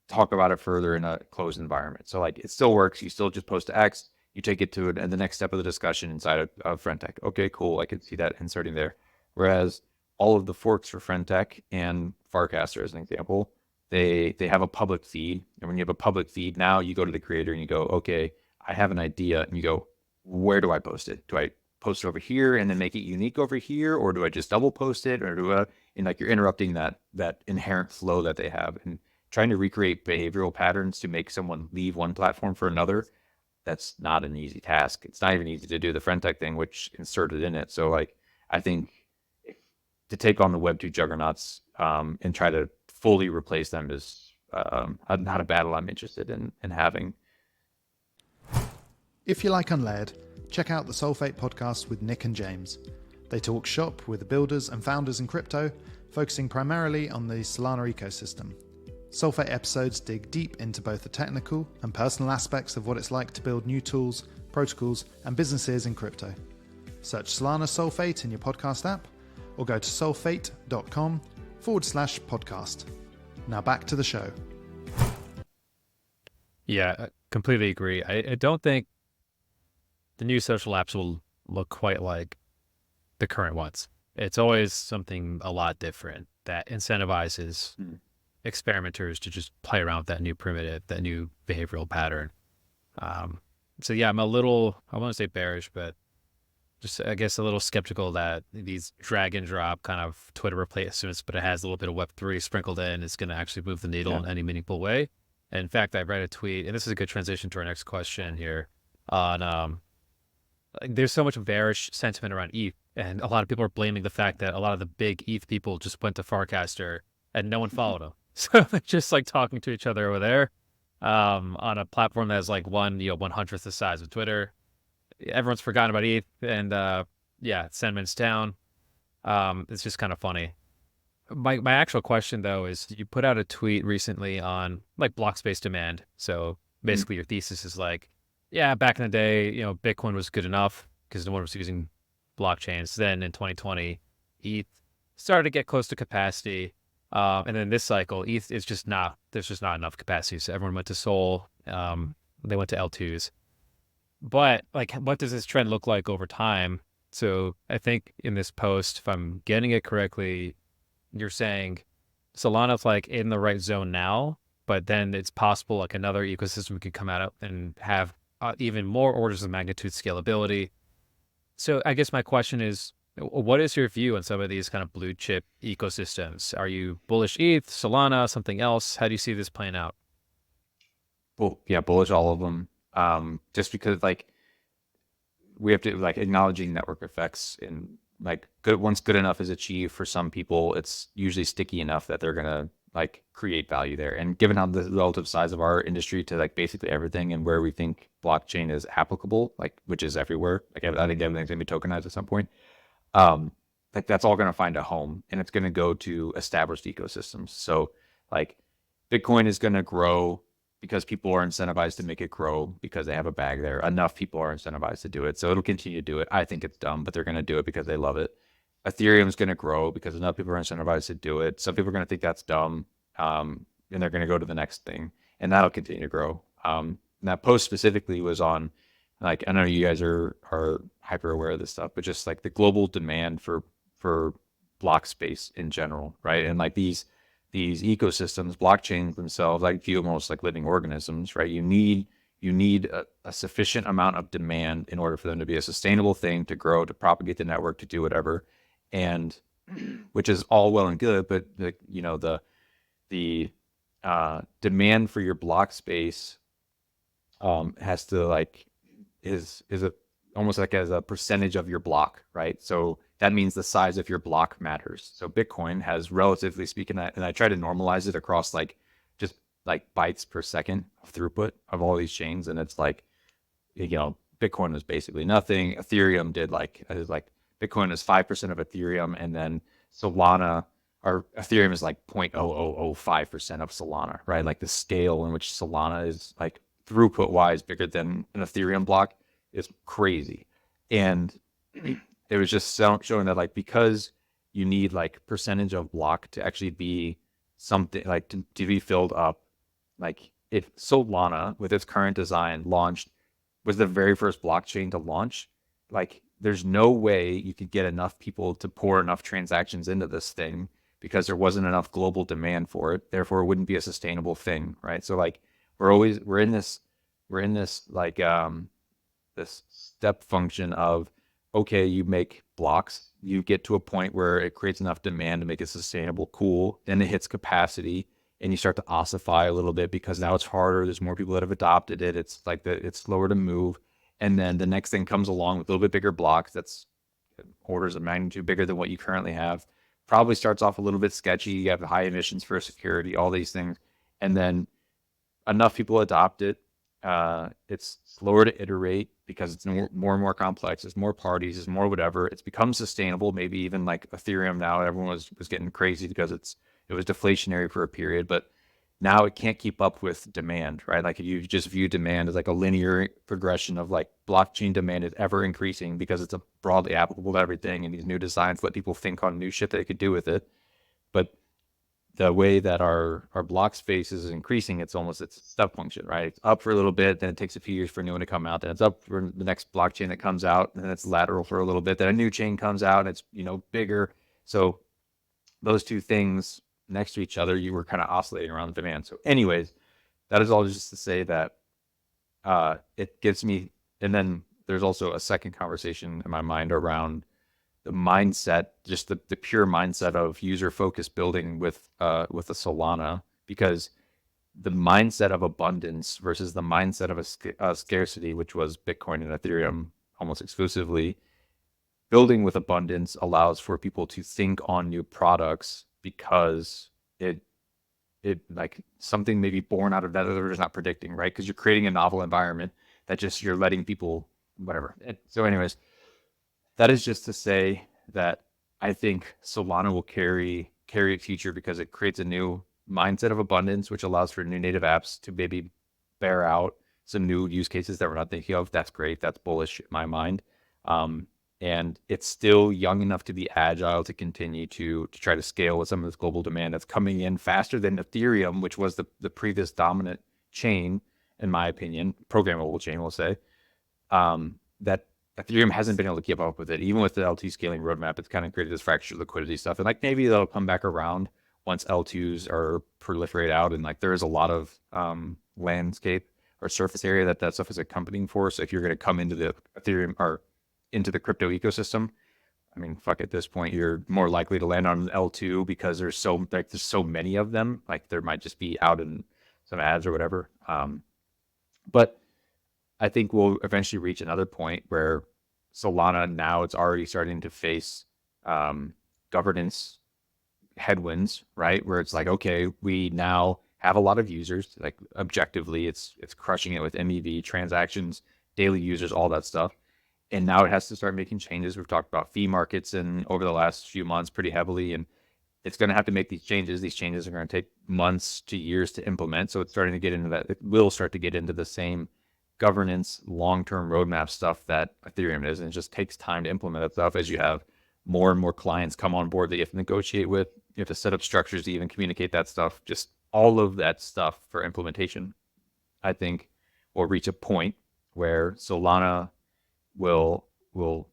talk about it further in a closed environment. So like it still works. You still just post to X, you take it to the next step of the discussion inside of FriendTech. Okay, cool. I can see that inserting there. Whereas all of the forks for FriendTech and Farcaster, as an example, they have a public feed. And when you have a public feed, now you go to the creator and you go, okay, I have an idea. And you go, where do I post it? Do I post it over here and then make it unique over here? Or do I just double post it? Or and like you're interrupting that inherent flow that they have, and trying to recreate behavioral patterns to make someone leave one platform for another. That's not an easy task. It's not even easy to do the FriendTech thing, which inserted in it. So like, I think to take on the Web2 juggernauts and try to fully replace them is not a battle I'm interested in having. If you like Unlayered, check out the Solfate podcast with Nick and James. They talk shop with the builders and founders in crypto, focusing primarily on the Solana ecosystem. Solfate episodes dig deep into both the technical and personal aspects of what it's like to build new tools, protocols, and businesses in crypto. Search Solana Solfate in your podcast app, or go to solfate.com/podcast. Now back to the show. Yeah, I completely agree. I don't think the new social apps will look quite like the current ones. It's always something a lot different that incentivizes experimenters to just play around with that new primitive, that new behavioral pattern. So yeah, I'm a little, I want to say bearish, but just, I guess, a little skeptical that these drag and drop kind of Twitter replacements, but it has a little bit of Web3 sprinkled in, is going to actually move the needle in any meaningful way. And in fact, I read a tweet, and this is a good transition to our next question here, on there's so much bearish sentiment around ETH, and a lot of people are blaming the fact that a lot of the big ETH people just went to Farcaster and no one followed them. So they're just like talking to each other over there on a platform that has like 1/100th the size of Twitter. Everyone's forgotten about ETH, and yeah, sentiment's down. It's just kind of funny. My actual question though is, you put out a tweet recently on like block space demand. So basically your thesis is like, yeah, back in the day, Bitcoin was good enough because no one was using blockchains. Then in 2020, ETH started to get close to capacity. And then this cycle, ETH is just not, there's just not enough capacity. So everyone went to Sol. They went to L2s. But like, what does this trend look like over time? So I think in this post, if I'm getting it correctly, you're saying Solana's like in the right zone now, but then it's possible like another ecosystem could come out and have even more orders of magnitude scalability. So I guess my question is, what is your view on some of these kind of blue chip ecosystems? Are you bullish ETH, Solana, something else? How do you see this playing out? Well, yeah, bullish all of them. just because like we have to like acknowledging network effects, and like once good enough is achieved for some people, it's usually sticky enough that they're gonna like create value there. And given how the relative size of our industry to like basically everything and where we think blockchain is applicable, like which is everywhere, like I think everything's gonna be tokenized at some point. Like that's all gonna find a home, and it's gonna go to established ecosystems. So like Bitcoin is gonna grow because people are incentivized to make it grow because they have a bag there. Enough people are incentivized to do it. So it'll continue to do it. I think it's dumb, but they're going to do it because they love it. Ethereum is going to grow because enough people are incentivized to do it. Some people are going to think that's dumb, and they're going to go to the next thing, and that'll continue to grow. And that post specifically was on, like, I know you guys are hyper aware of this stuff, but just like the global demand for block space in general, right? And like these ecosystems, blockchains themselves, I view them almost like living organisms, right? You need a sufficient amount of demand in order for them to be a sustainable thing, to grow, to propagate the network, to do whatever, and which is all well and good, but the demand for your block space has to like is a almost like as a percentage of your block, right? So that means the size of your block matters. So Bitcoin has, relatively speaking, and I try to normalize it across like just like bytes per second of throughput of all these chains, and it's like, Bitcoin was basically nothing. Ethereum did like Bitcoin is 5% of Ethereum, and then Solana or Ethereum is like 0.0005% of Solana, right? Like the scale in which Solana is like throughput wise bigger than an Ethereum block is crazy. And it was just showing that like, because you need like percentage of block to actually be something like to be filled up. Like if Solana with its current design was the very first blockchain to launch, like there's no way you could get enough people to pour enough transactions into this thing because there wasn't enough global demand for it. Therefore it wouldn't be a sustainable thing, right? So like we're in this like this step function of, okay, you make blocks, you get to a point where it creates enough demand to make it sustainable, cool. Then it hits capacity and you start to ossify a little bit because now it's harder. There's more people that have adopted it. It's like it's slower to move. And then the next thing comes along with a little bit bigger blocks that's orders of magnitude bigger than what you currently have. Probably starts off a little bit sketchy. You have high emissions for security, all these things. And then enough people adopt it. It's slower to iterate because it's more and more complex. There's more parties, there's more whatever. It's become sustainable. Maybe even like Ethereum now, everyone was getting crazy because it was deflationary for a period, but now it can't keep up with demand, right? Like if you just view demand as like a linear progression of like blockchain demand is ever increasing because it's a broadly applicable to everything, and these new designs let people think on new shit they could do with it. But the way that our block space is increasing, it's a step function, right? It's up for a little bit, then it takes a few years for a new one to come out, then it's up for the next blockchain that comes out, and then it's lateral for a little bit, then a new chain comes out and it's bigger. So those two things next to each other, you were kind of oscillating around the demand. So anyways, that is all just to say that it gives me, and then there's also a second conversation in my mind around the mindset, just the pure mindset of user-focused building with a Solana, because the mindset of abundance versus the mindset of a scarcity, which was Bitcoin and Ethereum almost exclusively, building with abundance allows for people to think on new products because it like something may be born out of that they're just not predicting, right? Because you're creating a novel environment that just you're letting people whatever. So anyways, that is just to say that I think Solana will carry a future because it creates a new mindset of abundance, which allows for new native apps to maybe bear out some new use cases that we're not thinking of. That's great. That's bullish in my mind. And it's still young enough to be agile to continue to try to scale with some of this global demand that's coming in faster than Ethereum, which was the previous dominant chain, in my opinion, programmable chain, we'll say, that Ethereum hasn't been able to keep up with it. Even with the LT scaling roadmap, it's kind of created this fractured liquidity stuff. And like maybe they'll come back around once L2s are proliferate out. And like there is a lot of landscape or surface area that stuff is accompanying for. So if you're going to come into the Ethereum or into the crypto ecosystem, I mean, fuck, at this point, you're more likely to land on an L2 because there's so many of them. Like there might just be out in some ads or whatever. But I think we'll eventually reach another point where Solana, now it's already starting to face governance headwinds, right? Where it's like, okay, we now have a lot of users, like objectively, it's crushing it with MEV transactions, daily users, all that stuff. And now it has to start making changes. We've talked about fee markets and over the last few months pretty heavily, and it's going to have to make these changes. These changes are going to take months to years to implement. So it's starting to get into that. It will start to get into the same governance, long-term roadmap stuff that Ethereum is. And it just takes time to implement that stuff as you have more and more clients come on board that you have to negotiate with. You have to set up structures to even communicate that stuff. Just all of that stuff for implementation, I think, will reach a point where Solana will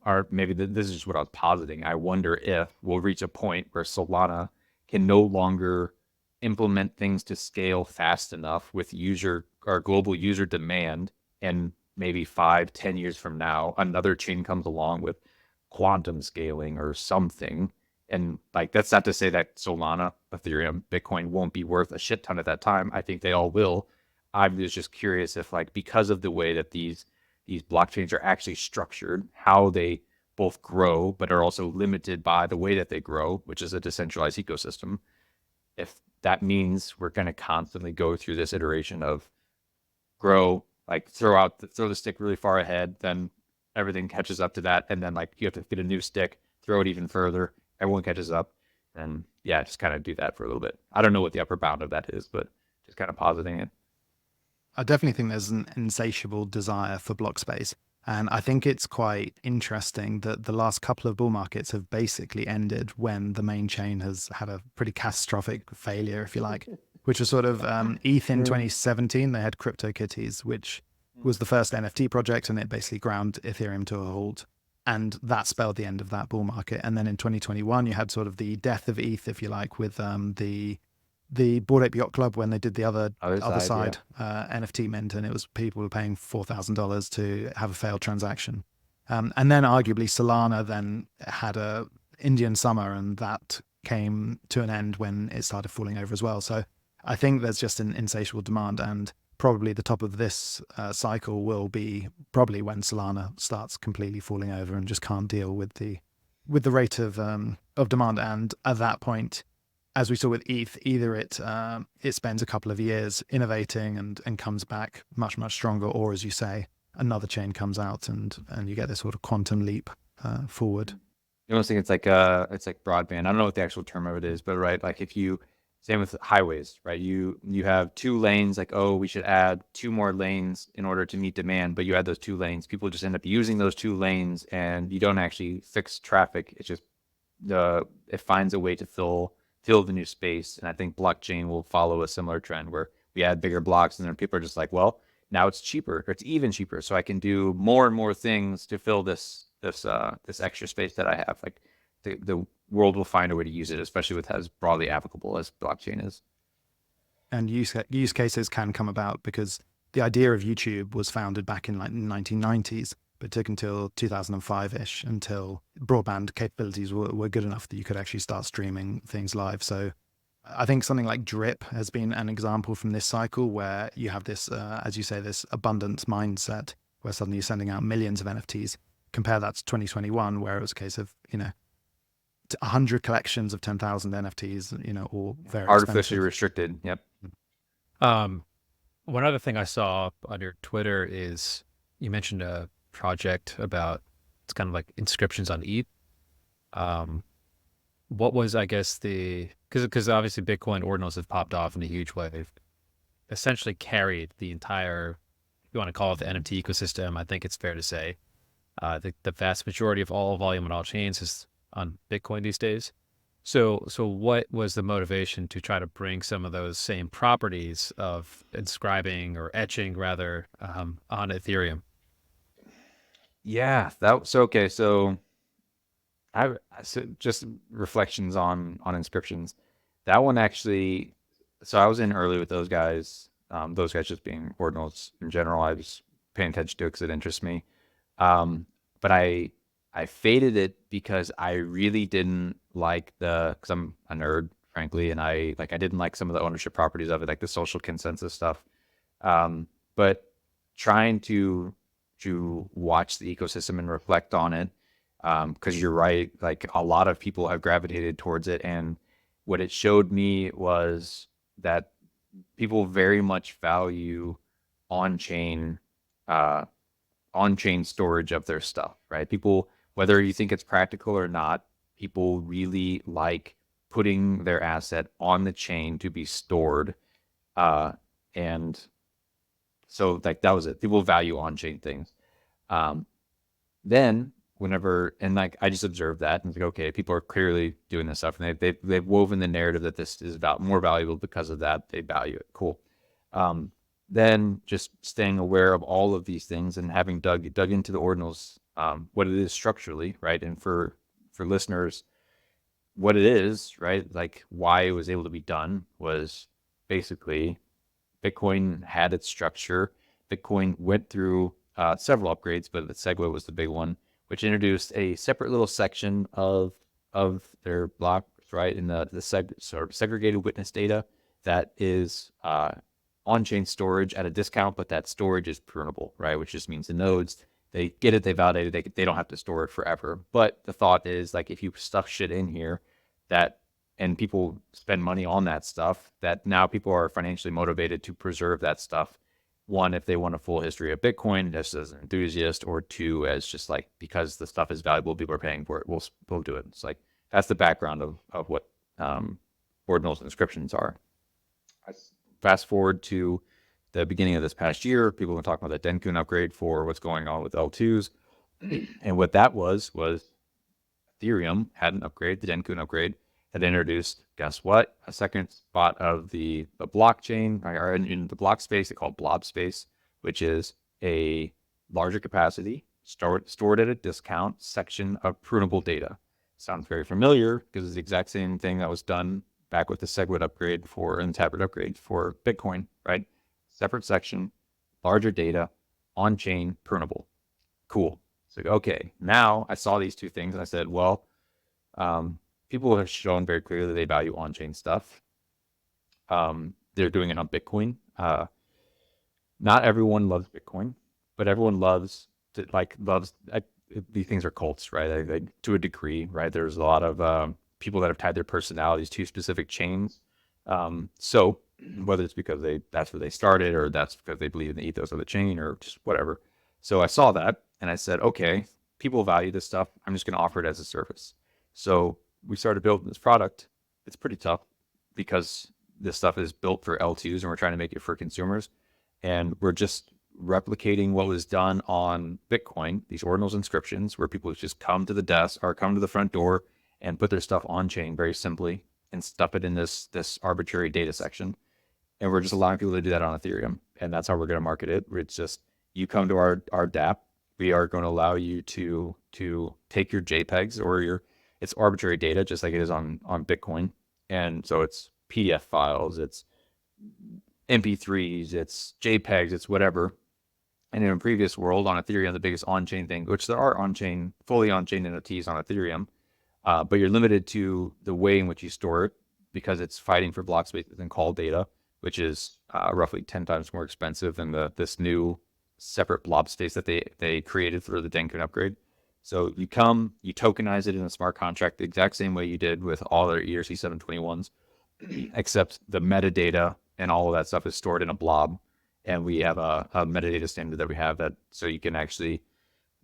or maybe this is just what I was positing. I wonder if we'll reach a point where Solana can no longer implement things to scale fast enough with user or global user demand, and maybe 5-10 years from now another chain comes along with quantum scaling or something. And like, that's not to say that Solana, Ethereum, Bitcoin won't be worth a shit ton at that time. I think they all will. I'm just curious if, like, because of the way that these blockchains are actually structured, how they both grow, but are also limited by the way that they grow, which is a decentralized ecosystem. If that means we're going to constantly go through this iteration of grow, like throw the stick really far ahead, then everything catches up to that. And then like you have to get a new stick, throw it even further. Everyone catches up. And yeah, just kind of do that for a little bit. I don't know what the upper bound of that is, but just kind of positing it. I definitely think there's an insatiable desire for block space. And I think it's quite interesting that the last couple of bull markets have basically ended when the main chain has had a pretty catastrophic failure, if you like, which was sort of ETH in 2017. They had CryptoKitties, which was the first NFT project, and it basically ground Ethereum to a halt. And that spelled the end of that bull market. And then in 2021, you had sort of the death of ETH, if you like, with the Bored Ape Yacht Club when they did the other side NFT mint, and it was people were paying $4,000 to have a failed transaction. And then arguably Solana then had a Indian summer, and that came to an end when it started falling over as well. So I think there's just an insatiable demand, and probably the top of this cycle will be probably when Solana starts completely falling over and just can't deal with the rate of demand. And at that point, as we saw with ETH, either it spends a couple of years innovating and comes back much, much stronger, or as you say, another chain comes out and you get this sort of quantum leap forward. You almost think it's like broadband. I don't know what the actual term of it is, but right, like if you, same with highways, right? You have 2 lanes, like, oh, we should add 2 more lanes in order to meet demand, but you add those 2 lanes. People just end up using those 2 lanes, and you don't actually fix traffic. It's just it finds a way to fill the new space. And I think blockchain will follow a similar trend where we add bigger blocks, and then people are just like, well, now it's cheaper, or it's even cheaper, so I can do more and more things to fill this extra space that I have. Like the world will find a way to use it, especially with as broadly applicable as blockchain is. And use cases can come about because the idea of YouTube was founded back in like the 1990s, but it took until 2005-ish until broadband capabilities were good enough that you could actually start streaming things live. So I think something like Drip has been an example from this cycle where you have this, as you say, this abundance mindset where suddenly you're sending out millions of NFTs. Compare that to 2021, where it was a case of, 100 collections of 10,000 NFTs, all very artificially expensive. restricted. Yep. One other thing I saw on your Twitter is you mentioned a project about, it's kind of like inscriptions on ETH. What was, I guess, because obviously Bitcoin ordinals have popped off in a huge way. They've essentially carried the entire, if you want to call it the NFT ecosystem, I think it's fair to say. The vast majority of all volume on all chains is on Bitcoin these days. So what was the motivation to try to bring some of those same properties of inscribing or etching rather on Ethereum? Yeah, okay. So just reflections on inscriptions. That one actually. So I was in early with those guys. Those guys just being ordinals in general. I was paying attention to it because it interests me. But I faded it because I really didn't like because I'm a nerd, frankly, and I didn't like some of the ownership properties of it, like the social consensus stuff. But trying to to watch the ecosystem and reflect on it. Because you're right, like a lot of people have gravitated towards it, and what it showed me was that people very much value on-chain uh, on-chain storage of their stuff, right? People, whether you think it's practical or not, people really like putting their asset on the chain to be stored. And so like that was it. People value on-chain things. Um, then whenever, and like I just observed that and was like, okay, people are clearly doing this stuff, and they've woven the narrative that this is about more valuable because of that. They value it. Cool. Then just staying aware of all of these things and having dug into the ordinals, what it is structurally, right? And for listeners, what it is, right? Like why it was able to be done was basically Bitcoin had its structure. Bitcoin went through several upgrades, but the Segwit was the big one, which introduced a separate little section of their blocks, right? In the sort of segregated witness data that is on-chain storage at a discount, but that storage is prunable, right? Which just means the nodes, they get it, they validate it, they don't have to store it forever. But the thought is like if you stuff shit in here that, and people spend money on that stuff, that now people are financially motivated to preserve that stuff. One, if they want a full history of Bitcoin just as an enthusiast, or two, as just like because the stuff is valuable, people are paying for it, we'll do it. It's like that's the background of what ordinals and inscriptions are. Fast forward to the beginning of this past year, people were talking about the Denkun upgrade for what's going on with L2s. And what that was Ethereum had an upgrade, the Denkun upgrade, had introduced, guess what? A second spot of the blockchain, or in the block space, they call it blob space, which is a larger capacity, stored at a discount section of prunable data. Sounds very familiar because it's the exact same thing that was done back with the Segwit upgrade and Taproot upgrade for Bitcoin, right? Separate section, larger data, on-chain, prunable. Cool. So, okay, now I saw these two things and I said, well, people have shown very clearly they value on-chain stuff. They're doing it on Bitcoin. Not everyone loves Bitcoin, but everyone loves these things are cults, right? To a degree, right? There's a lot of people that have tied their personalities to specific chains. So whether it's because that's where they started, or that's because they believe in the ethos of the chain, or just whatever. So I saw that and I said, okay, people value this stuff. I'm just going to offer it as a service. So we started building this product. It's pretty tough because this stuff is built for L2s and we're trying to make it for consumers. And we're just replicating what was done on Bitcoin, these ordinals inscriptions, where people just come to the desk or come to the front door and put their stuff on chain very simply and stuff it in this arbitrary data section. And we're just allowing people to do that on Ethereum. And that's how we're going to market it. It's just, you come to our dApp, we are going to allow you to take your JPEGs or it's arbitrary data, just like it is on Bitcoin. And so it's PDF files, it's MP3s, it's JPEGs, it's whatever. And in a previous world on Ethereum, the biggest on-chain thing, which there are fully on-chain NFTs on Ethereum, but you're limited to the way in which you store it because it's fighting for block space and call data, which is roughly 10 times more expensive than this new separate blob space that they created for the Denkun upgrade. So you tokenize it in a smart contract the exact same way you did with all their ERC 721s, except the metadata and all of that stuff is stored in a blob. And we have a metadata standard that we have that, so you can actually,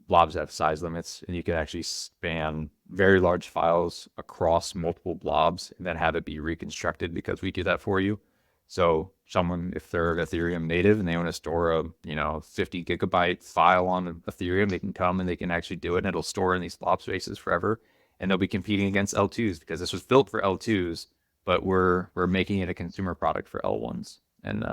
blobs have size limits, and you can actually span very large files across multiple blobs and then have it be reconstructed because we do that for you. So someone, if they're Ethereum native and they want to store a 50 gigabyte file on Ethereum, they can come and they can actually do it, and it'll store in these blob spaces forever. And they'll be competing against L2s because this was built for L2s, but we're making it a consumer product for L1s. And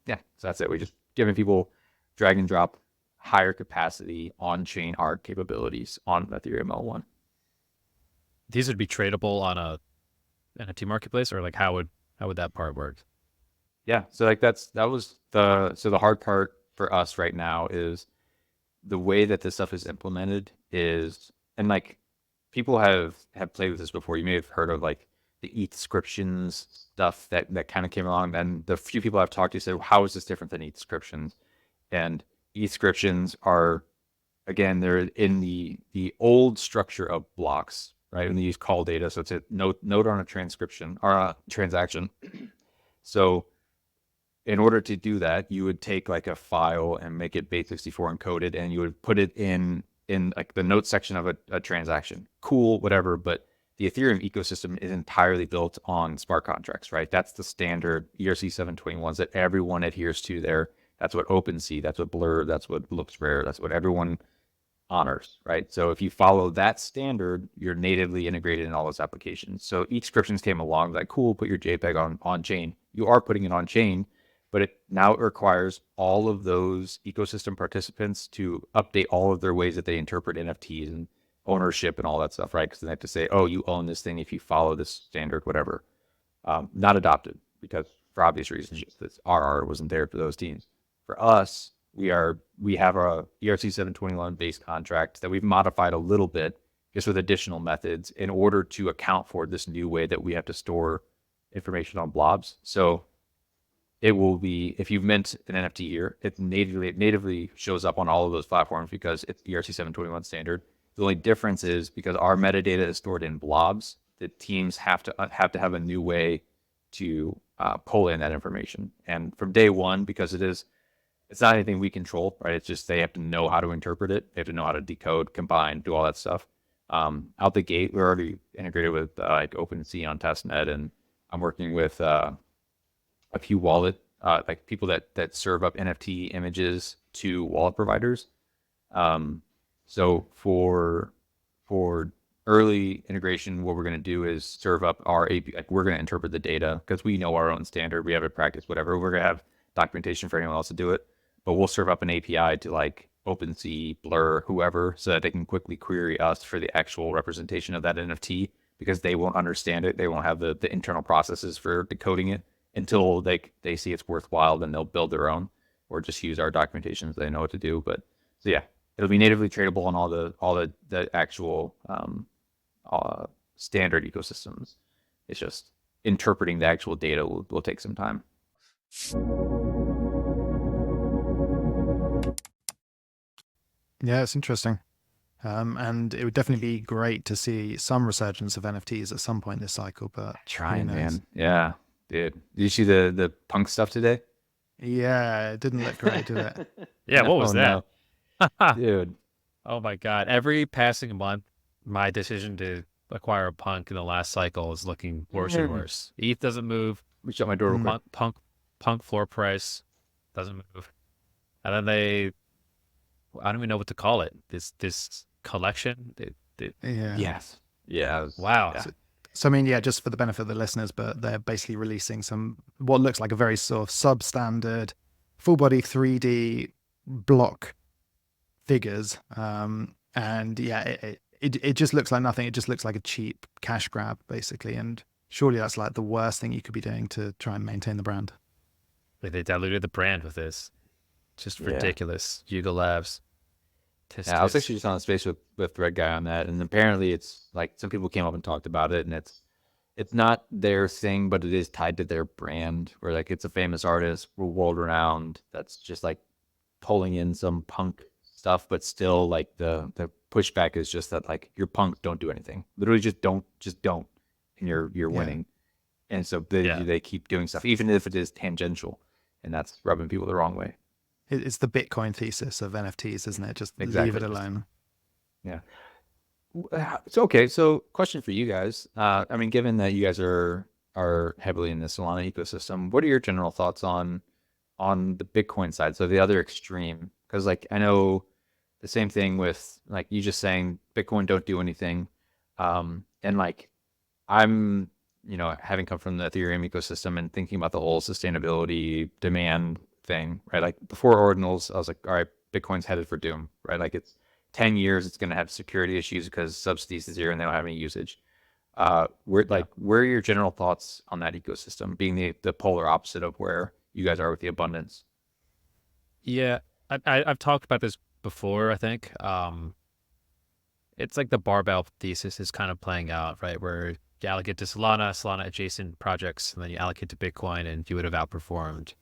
so that's it. We just giving people drag and drop higher capacity on-chain art capabilities on Ethereum L1. These would be tradable on a NFT marketplace, or like how would that part work? Yeah, so like the hard part for us right now is the way that this stuff is implemented is, and like people have played with this before. You may have heard of like the ETH-scriptions stuff that kind of came along. And the few people I've talked to said, how is this different than ETH-scriptions? And ETH-scriptions are again, they're in the old structure of blocks, right? And they use call data. So it's a note on a transcription or a transaction. So in order to do that, you would take like a file and make it base64 encoded, and you would put it in like the note section of a transaction. Cool, whatever. But the Ethereum ecosystem is entirely built on smart contracts, right? That's the standard ERC 721s that everyone adheres to there. That's what OpenSea, that's what Blur, that's what looks rare, that's what everyone honors, right? So if you follow that standard, you're natively integrated in all those applications. So each inscriptions came along like, cool, put your JPEG on chain. You are putting it on chain, but it requires all of those ecosystem participants to update all of their ways that they interpret NFTs and ownership and all that stuff, right? Because they have to say, oh, you own this thing if you follow this standard, whatever. Not adopted because for obvious reasons, just this RR wasn't there for those teams. For us, we have a ERC 721 based contract that we've modified a little bit just with additional methods in order to account for this new way that we have to store information on blobs. So it will be, if you've mint an NFT here, it natively shows up on all of those platforms because it's ERC 721 standard. The only difference is because our metadata is stored in blobs, the teams have to have a new way to pull in that information. And from day one, because it's not anything we control, right? It's just they have to know how to interpret it. They have to know how to decode, combine, do all that stuff. Out the gate, we're already integrated with like OpenSea on testnet, and I'm working with a few wallet, like people that serve up NFT images to wallet providers. So for early integration, what we're going to do is serve up our API. Like we're going to interpret the data because we know our own standard. We have it practice, whatever. We're going to have documentation for anyone else to do it, but we'll serve up an API to like OpenSea, Blur, whoever, so that they can quickly query us for the actual representation of that NFT because they won't understand it. They won't have the internal processes for decoding it until they see it's worthwhile. Then they'll build their own or just use our documentation so they know what to do. But so yeah, it'll be natively tradable on all the actual standard ecosystems. It's just interpreting the actual data will take some time. Yeah, it's interesting. And it would definitely be great to see some resurgence of NFTs at some point this cycle, but Trying, man. Yeah, dude. Did you see the punk stuff today? Yeah, it didn't look great, did it? Yeah, what was Oh, that? no. Dude. Oh my God. Every passing month, my decision to acquire a punk in the last cycle is looking worse and worse. ETH doesn't move. Let me shut my door real quick. Punk floor price doesn't move. And then I don't even know what to call it. This collection. Yeah. Yes. Yeah. Wow. Yeah. So I mean, yeah, just for the benefit of the listeners, but they're basically releasing some what looks like a very sort of substandard, full body 3D block figures. And yeah, it just looks like nothing. It just looks like a cheap cash grab, basically. And surely that's like the worst thing you could be doing to try and maintain the brand. Like they diluted the brand with this. Just Yeah. ridiculous. Yuga Labs. Yeah, I was actually just on a space with Thread Guy on that, and apparently it's like some people came up and talked about it, and it's not their thing, but it is tied to their brand. Where like it's a famous artist, world renowned, that's just like pulling in some punk stuff, but still like the pushback is just that like you're punk, don't do anything. Literally just don't, and you're winning. And so they keep doing stuff, even if it is tangential, and that's rubbing people the wrong way. It's the Bitcoin thesis of NFTs, isn't it? Just Exactly. leave it alone. Yeah. So okay. So question for you guys. I mean, given that you guys are heavily in the Solana ecosystem, what are your general thoughts on the Bitcoin side? So the other extreme, because like I know the same thing with like you just saying Bitcoin don't do anything, and like I'm having come from the Ethereum ecosystem and thinking about the whole sustainability demand thing, right? Like before ordinals, I was like, all right, Bitcoin's headed for doom, right? Like it's 10 years, it's going to have security issues because subsidies is zero and they don't have any usage. Where are your general thoughts on that ecosystem being the polar opposite of where you guys are with the abundance? Yeah, I've talked about this before, I think. It's like the barbell thesis is kind of playing out, right? Where you allocate to Solana adjacent projects, and then you allocate to Bitcoin, and you would have outperformed,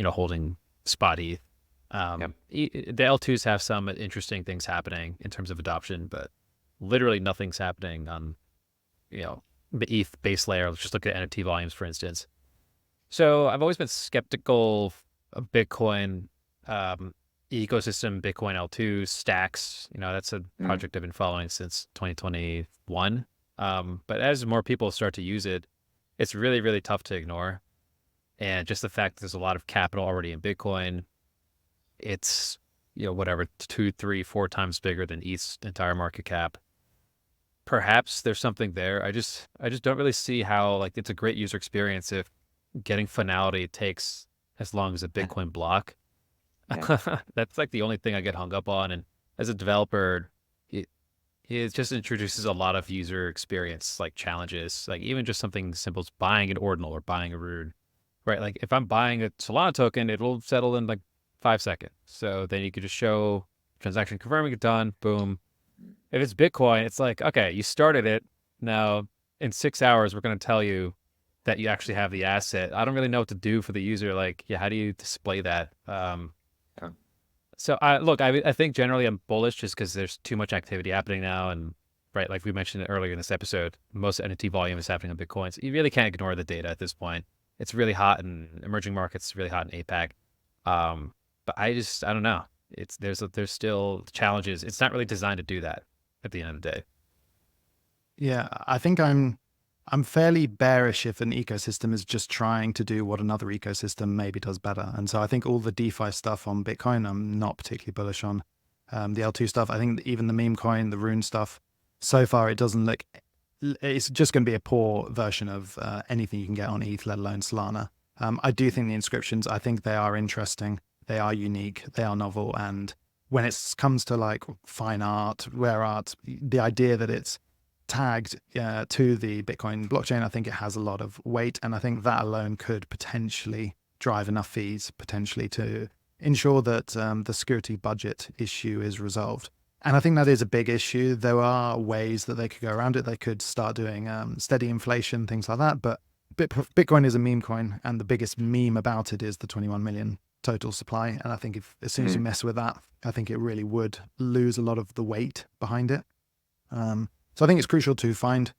holding spot ETH. Yep. The L2s have some interesting things happening in terms of adoption, but literally nothing's happening on, the ETH base layer. Let's just look at NFT volumes, for instance. So I've always been skeptical of Bitcoin ecosystem, Bitcoin L2 stacks. That's a project I've been following since 2021. But as more people start to use it, it's really, really tough to ignore. And just the fact that there's a lot of capital already in Bitcoin, it's, whatever, 2, 3, 4 times bigger than ETH's entire market cap. Perhaps there's something there. I just don't really see how, like, it's a great user experience if getting finality takes as long as a Bitcoin block. Yeah. That's like the only thing I get hung up on. And as a developer, it just introduces a lot of user experience, like challenges, like even just something simple as buying an ordinal or buying a rune, right? Like if I'm buying a Solana token, it will settle in like 5 seconds. So then you could just show transaction confirming it done, boom. If it's Bitcoin, it's like, okay, you started it. Now in 6 hours, we're going to tell you that you actually have the asset. I don't really know what to do for the user. Like, yeah, how do you display that? So I think generally I'm bullish just because there's too much activity happening now. And right, like we mentioned earlier in this episode, most NFT volume is happening on Bitcoin. So you really can't ignore the data at this point. It's really hot in emerging markets, really hot in APAC. But I don't know. There's still challenges. It's not really designed to do that at the end of the day. Yeah, I think I'm fairly bearish if an ecosystem is just trying to do what another ecosystem maybe does better. And so I think all the DeFi stuff on Bitcoin, I'm not particularly bullish on. The L2 stuff, I think even the meme coin, the rune stuff, so far it doesn't look, it's just going to be a poor version of anything you can get on ETH, let alone Solana. I do think the inscriptions, I think they are interesting. They are unique. They are novel. And when it comes to like fine art, rare art, the idea that it's tagged to the Bitcoin blockchain, I think it has a lot of weight. And I think that alone could potentially drive enough fees potentially to ensure that the security budget issue is resolved. And I think that is a big issue. There are ways that they could go around it. They could start doing steady inflation, things like that. But Bitcoin is a meme coin, and the biggest meme about it is the 21 million total supply. And I think as soon as you mess with that, I think it really would lose a lot of the weight behind it. So I think it's crucial to find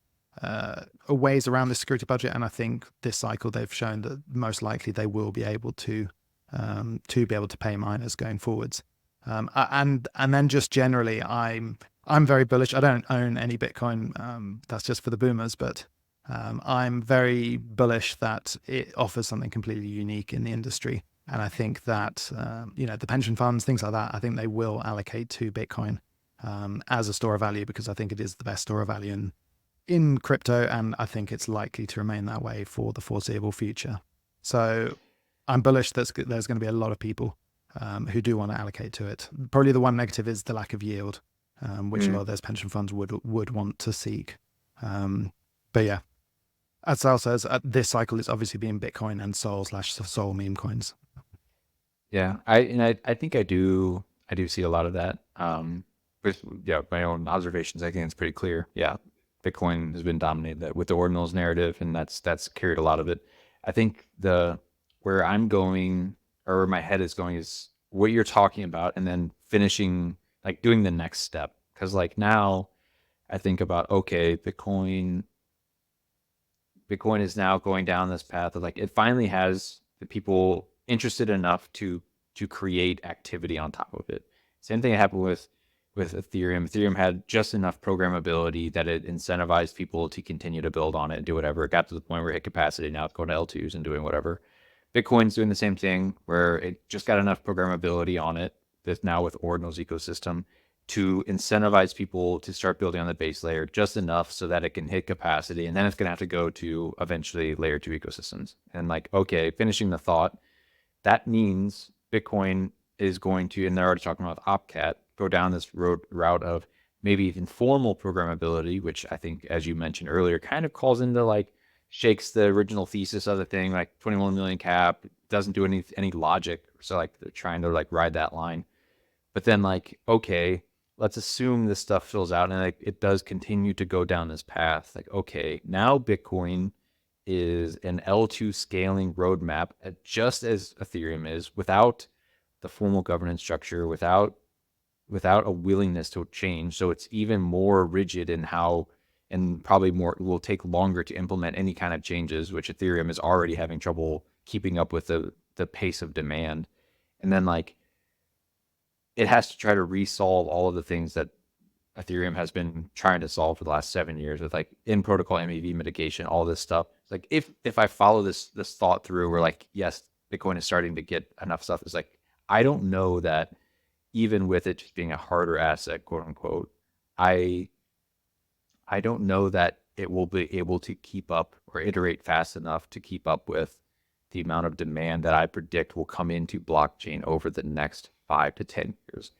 ways around the security budget. And I think this cycle they've shown that most likely they will be able to pay miners going forwards. And then just generally, I'm very bullish. I don't own any Bitcoin. That's just for the boomers, but I'm very bullish that it offers something completely unique in the industry. And I think that, the pension funds, things like that, I think they will allocate to Bitcoin as a store of value, because I think it is the best store of value in crypto. And I think it's likely to remain that way for the foreseeable future. So I'm bullish that there's going to be a lot of people who do want to allocate to it. Probably the one negative is the lack of yield, which a lot of those pension funds would want to seek. But yeah, as Sal says, this cycle is obviously being Bitcoin and Sol meme coins. Yeah, I think I do see a lot of that. With my own observations, I think it's pretty clear. Yeah, Bitcoin has been dominated with the ordinals narrative, and that's carried a lot of it. I think where I'm going, or where my head is going, is what you're talking about, and then finishing, like doing the next step. Because like now, I think about, okay, Bitcoin is now going down this path of like, it finally has the people interested enough to create activity on top of it. Same thing happened with Ethereum. Ethereum had just enough programmability that it incentivized people to continue to build on it and do whatever. It got to the point where it hit capacity. Now it's going to L2s and doing whatever. Bitcoin's doing the same thing, where it just got enough programmability on it, that now with Ordinal's ecosystem, to incentivize people to start building on the base layer just enough so that it can hit capacity. And then it's going to have to go to eventually layer 2 ecosystems. And like, okay, finishing the thought, that means Bitcoin is going to, and they're already talking about Opcat, go down this route of maybe informal programmability, which I think, as you mentioned earlier, kind of calls into like, shakes the original thesis of the thing, like 21 million cap, doesn't do any logic. So like they're trying to like ride that line. But then like, okay, let's assume this stuff fills out and like it does continue to go down this path. Like, okay, now Bitcoin is an L2 scaling roadmap, just as Ethereum is, without the formal governance structure without a willingness to change. So it's even more rigid in how, and probably more, will take longer to implement any kind of changes, which Ethereum is already having trouble keeping up with the pace of demand. And then like it has to try to resolve all of the things that Ethereum has been trying to solve for the last 7 years with like in protocol MEV mitigation, all this stuff. It's like if I follow this thought through, we're like, yes, Bitcoin is starting to get enough stuff. It's like I don't know that even with it just being a harder asset, quote unquote, I don't know that it will be able to keep up or iterate fast enough to keep up with the amount of demand that I predict will come into blockchain over the next 5 to 10 years.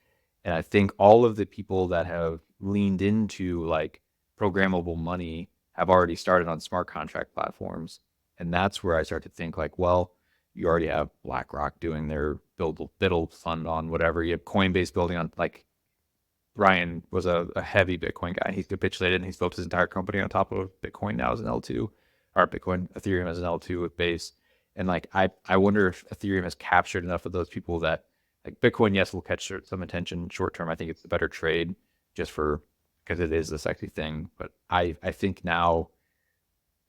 And I think all of the people that have leaned into like programmable money have already started on smart contract platforms. And that's where I start to think like, well, you already have BlackRock doing their BUIDL fund on whatever. You have Coinbase building on, like, Ryan was a heavy Bitcoin guy. He's capitulated and he's built his entire company on top of Bitcoin now as an L2, or Ethereum as an L2 with Base. And like, I wonder if Ethereum has captured enough of those people that like Bitcoin, yes, will catch some attention short term. I think it's a better trade just because it is the sexy thing. But I think now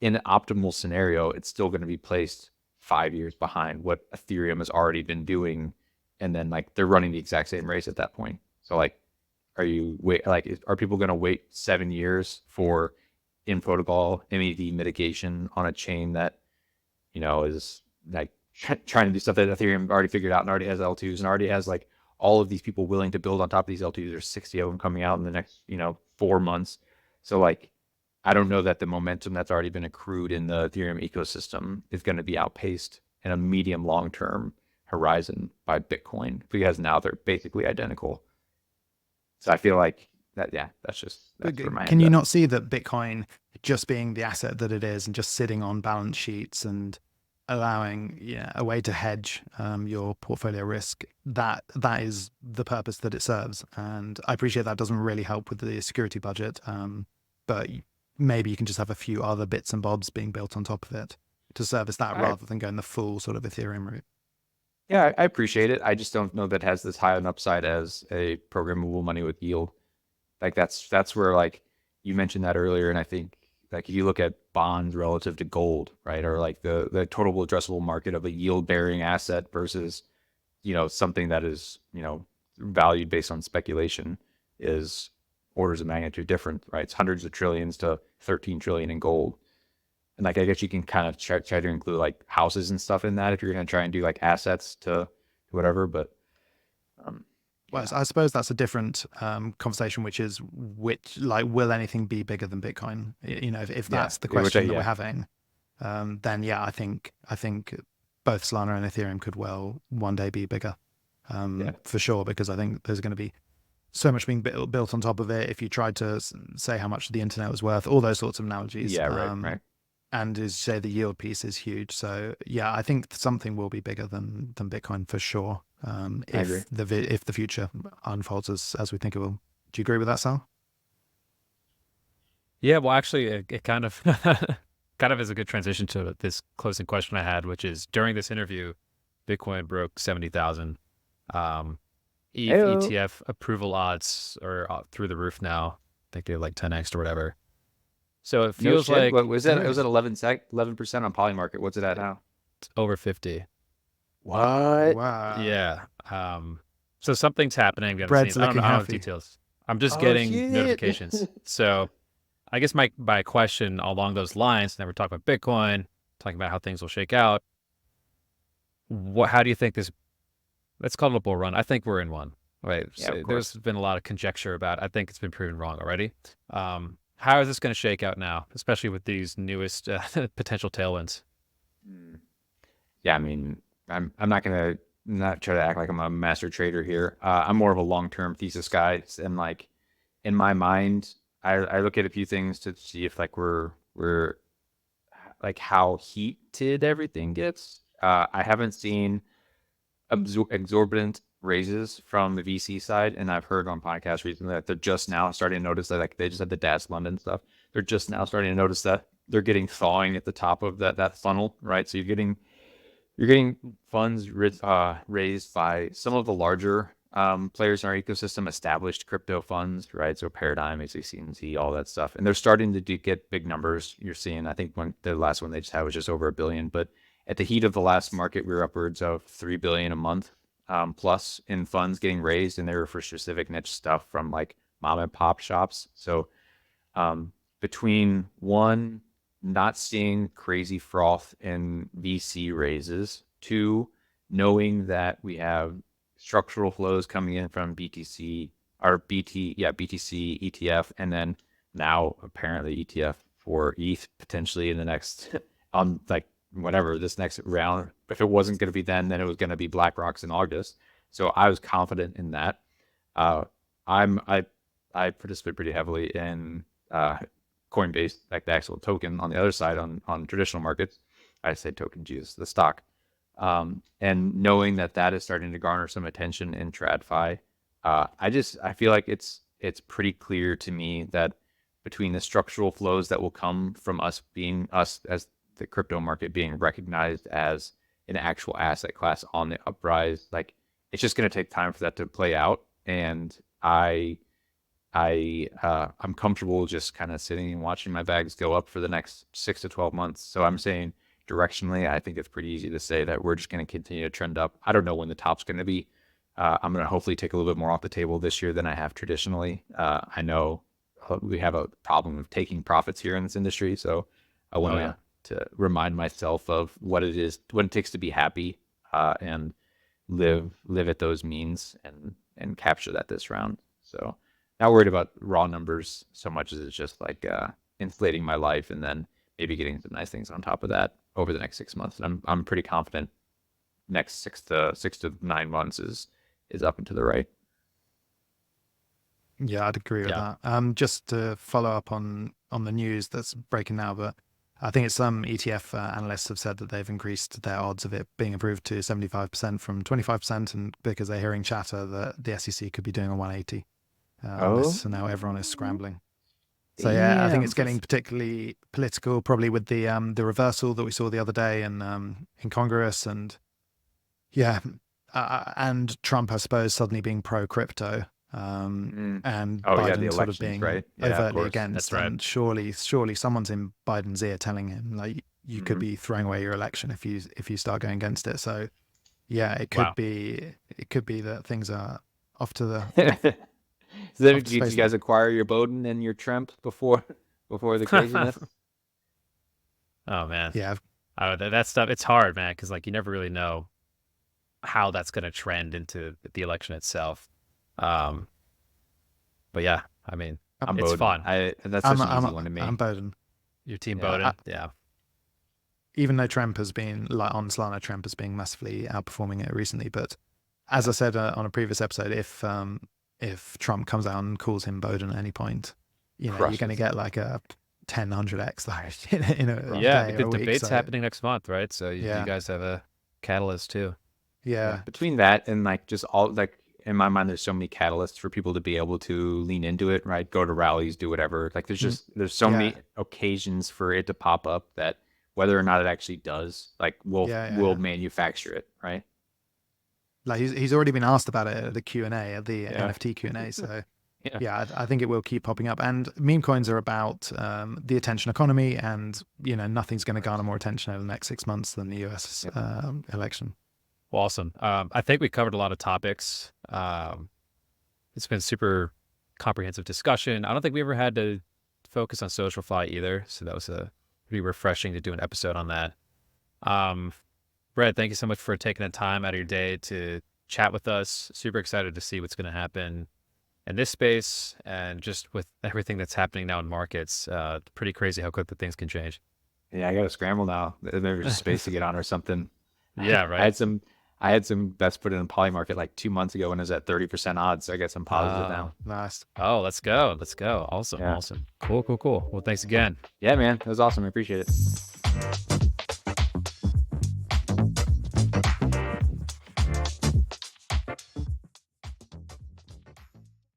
in an optimal scenario, it's still going to be placed 5 years behind what Ethereum has already been doing. And then like they're running the exact same race at that point. So like, are people going to wait 7 years for in protocol MEV mitigation on a chain that, is like trying to do stuff that Ethereum already figured out and already has L2s and already has like all of these people willing to build on top of these L2s? There's 60 of them coming out in the next, 4 months. So like, I don't know that the momentum that's already been accrued in the Ethereum ecosystem is going to be outpaced in a medium long-term horizon by Bitcoin, because now they're basically identical. So I feel like that's where my Can you not see that Bitcoin just being the asset that it is and just sitting on balance sheets and allowing a way to hedge your portfolio risk, that is the purpose that it serves? And I appreciate that doesn't really help with the security budget, but maybe you can just have a few other bits and bobs being built on top of it to service that rather than going the full sort of Ethereum route. Yeah, I appreciate it. I just don't know that it has this high an upside as a programmable money with yield. Like that's where, like, you mentioned that earlier, and I think like if you look at bonds relative to gold, right, or like the total addressable market of a yield bearing asset versus something that is valued based on speculation is orders of magnitude different, right? It's hundreds of trillions to 13 trillion in gold. And like, I guess you can kind of try to include like houses and stuff in that if you're going to try and do like assets to whatever. But well, I suppose that's a different conversation, which is will anything be bigger than Bitcoin? If that's the question that we're having, then I think both Solana and Ethereum could well one day be bigger, for sure, because I think there's going to be so much being built on top of it. If you tried to say how much the internet was worth, all those sorts of analogies. Right. And as you say, the yield piece is huge. So I think something will be bigger than Bitcoin for sure. If the future unfolds as we think it will. Do you agree with that, Sal? Yeah, well, actually, it kind of kind of is a good transition to this closing question I had, which is during this interview, Bitcoin broke 70,000. ETF approval odds are through the roof now. I think they're like 10x or whatever. So it feels like, what was that? It was at 11% on Polymarket. What's it at now? It's over 50. What? Wow. Yeah. So something's happening. Bread's I don't looking know happy. details. I'm just getting notifications. So I guess my question along those lines, and then we're talking about Bitcoin, talking about how things will shake out. How do you think this, let's call it a bull run. I think we're in one, right? Yeah, So of course. there's been a lot of conjecture about it. I think it's been proven wrong already. How is this going to shake out now, especially with these newest potential tailwinds? Yeah, I mean, I'm not gonna not try to act like I'm a master trader here. I'm more of a long-term thesis guy, and like in my mind, I look at a few things to see if like we're like how heated everything gets. I haven't seen exorbitant raises from the VC side, and I've heard on podcasts recently that they're just now starting to notice that, like they just had the DAS London stuff. They're just now starting to notice that they're getting thawing at the top of that funnel, right? So you're getting you're getting funds raised by some of the larger players in our ecosystem, established crypto funds, right? So Paradigm, ACCNZ, all that stuff. And they're starting to get big numbers. You're seeing, I think the last one they just had was just over $1 billion. But at the heat of the last market, we were upwards of $3 billion a month plus in funds getting raised. And they were for specific niche stuff from like mom and pop shops. So between one, not seeing crazy froth in VC raises, two, knowing that we have structural flows coming in from BTC ETF, and then now apparently ETF for ETH potentially in the next like whatever this next round. If it wasn't going to be then it was going to be BlackRock's in August. So I was confident in that. I participate pretty heavily in Coinbase, like the actual token on the other side on traditional markets. I say token, Jesus, the stock. And knowing that is starting to garner some attention in TradFi, I feel like it's pretty clear to me that between the structural flows that will come from us as the crypto market being recognized as an actual asset class on the uprise, like it's just going to take time for that to play out. And I'm comfortable just kind of sitting and watching my bags go up for the next 6 to 12 months. So I'm saying directionally, I think it's pretty easy to say that we're just going to continue to trend up. I don't know when the top's going to be. I'm going to hopefully take a little bit more off the table this year than I have traditionally. I know we have a problem of taking profits here in this industry. So I want to remind myself of what it takes to be happy and live at those means and capture that this round. So not worried about raw numbers so much as it's just like inflating my life and then maybe getting some nice things on top of that over the next 6 months. And I'm pretty confident next 6 to 9 months is up and to the right. Yeah, I'd agree with that. Just to follow up on the news that's breaking now, but I think it's some ETF analysts have said that they've increased their odds of it being approved to 75% from 25%, and because they're hearing chatter that the SEC could be doing a 180 on this, so now everyone is scrambling. So yeah, I think it's getting particularly political, probably with the reversal that we saw the other day in Congress, and and Trump, I suppose, suddenly being pro crypto, and Biden sort of being overtly against. That's and surely someone's in Biden's ear telling him like you could be throwing away your election if you start going against it. So yeah, it could be that things are off to the. So then, did you guys acquire your BODEN and your Trump before the craziness? Oh man, yeah. That stuff, it's hard, man, because like you never really know how that's going to trend into the election itself. But yeah, I mean, it's fun. That's such an easy one to me. I'm BODEN. Your team BODEN, yeah. Even though Trump has been like on Solana, Trump has been massively outperforming it recently. But as I said on a previous episode, if Trump comes out and calls him BODEN at any point, you're going to get like a 1,000x in a day the or a week, debate's happening next month, right? So you guys have a catalyst too. Yeah. Between that and like just all like in my mind, there's so many catalysts for people to be able to lean into it, right? Go to rallies, do whatever. Like there's so many occasions for it to pop up that whether or not it actually does, like we'll manufacture it, right? Like he's already been asked about it at the Q&A, at the NFT Q&A. So I think it will keep popping up. And meme coins are about the attention economy, and nothing's going to garner more attention over the next 6 months than the US election. Well, awesome. I think we covered a lot of topics. It's been super comprehensive discussion. I don't think we ever had to focus on SocialFi either, so that was pretty refreshing to do an episode on that. Brett, thank you so much for taking the time out of your day to chat with us. Super excited to see what's going to happen in this space, and just with everything that's happening now in markets. Pretty crazy how quickly things can change. Yeah, I got to scramble now. Maybe there's space to get on or something. Yeah, right. I had some bets put in Poly Market like 2 months ago when it was at 30% odds. So I guess I'm positive now. Nice. Oh, let's go. Awesome. Awesome. Cool. Well, thanks again. Yeah, man. That was awesome. I appreciate it.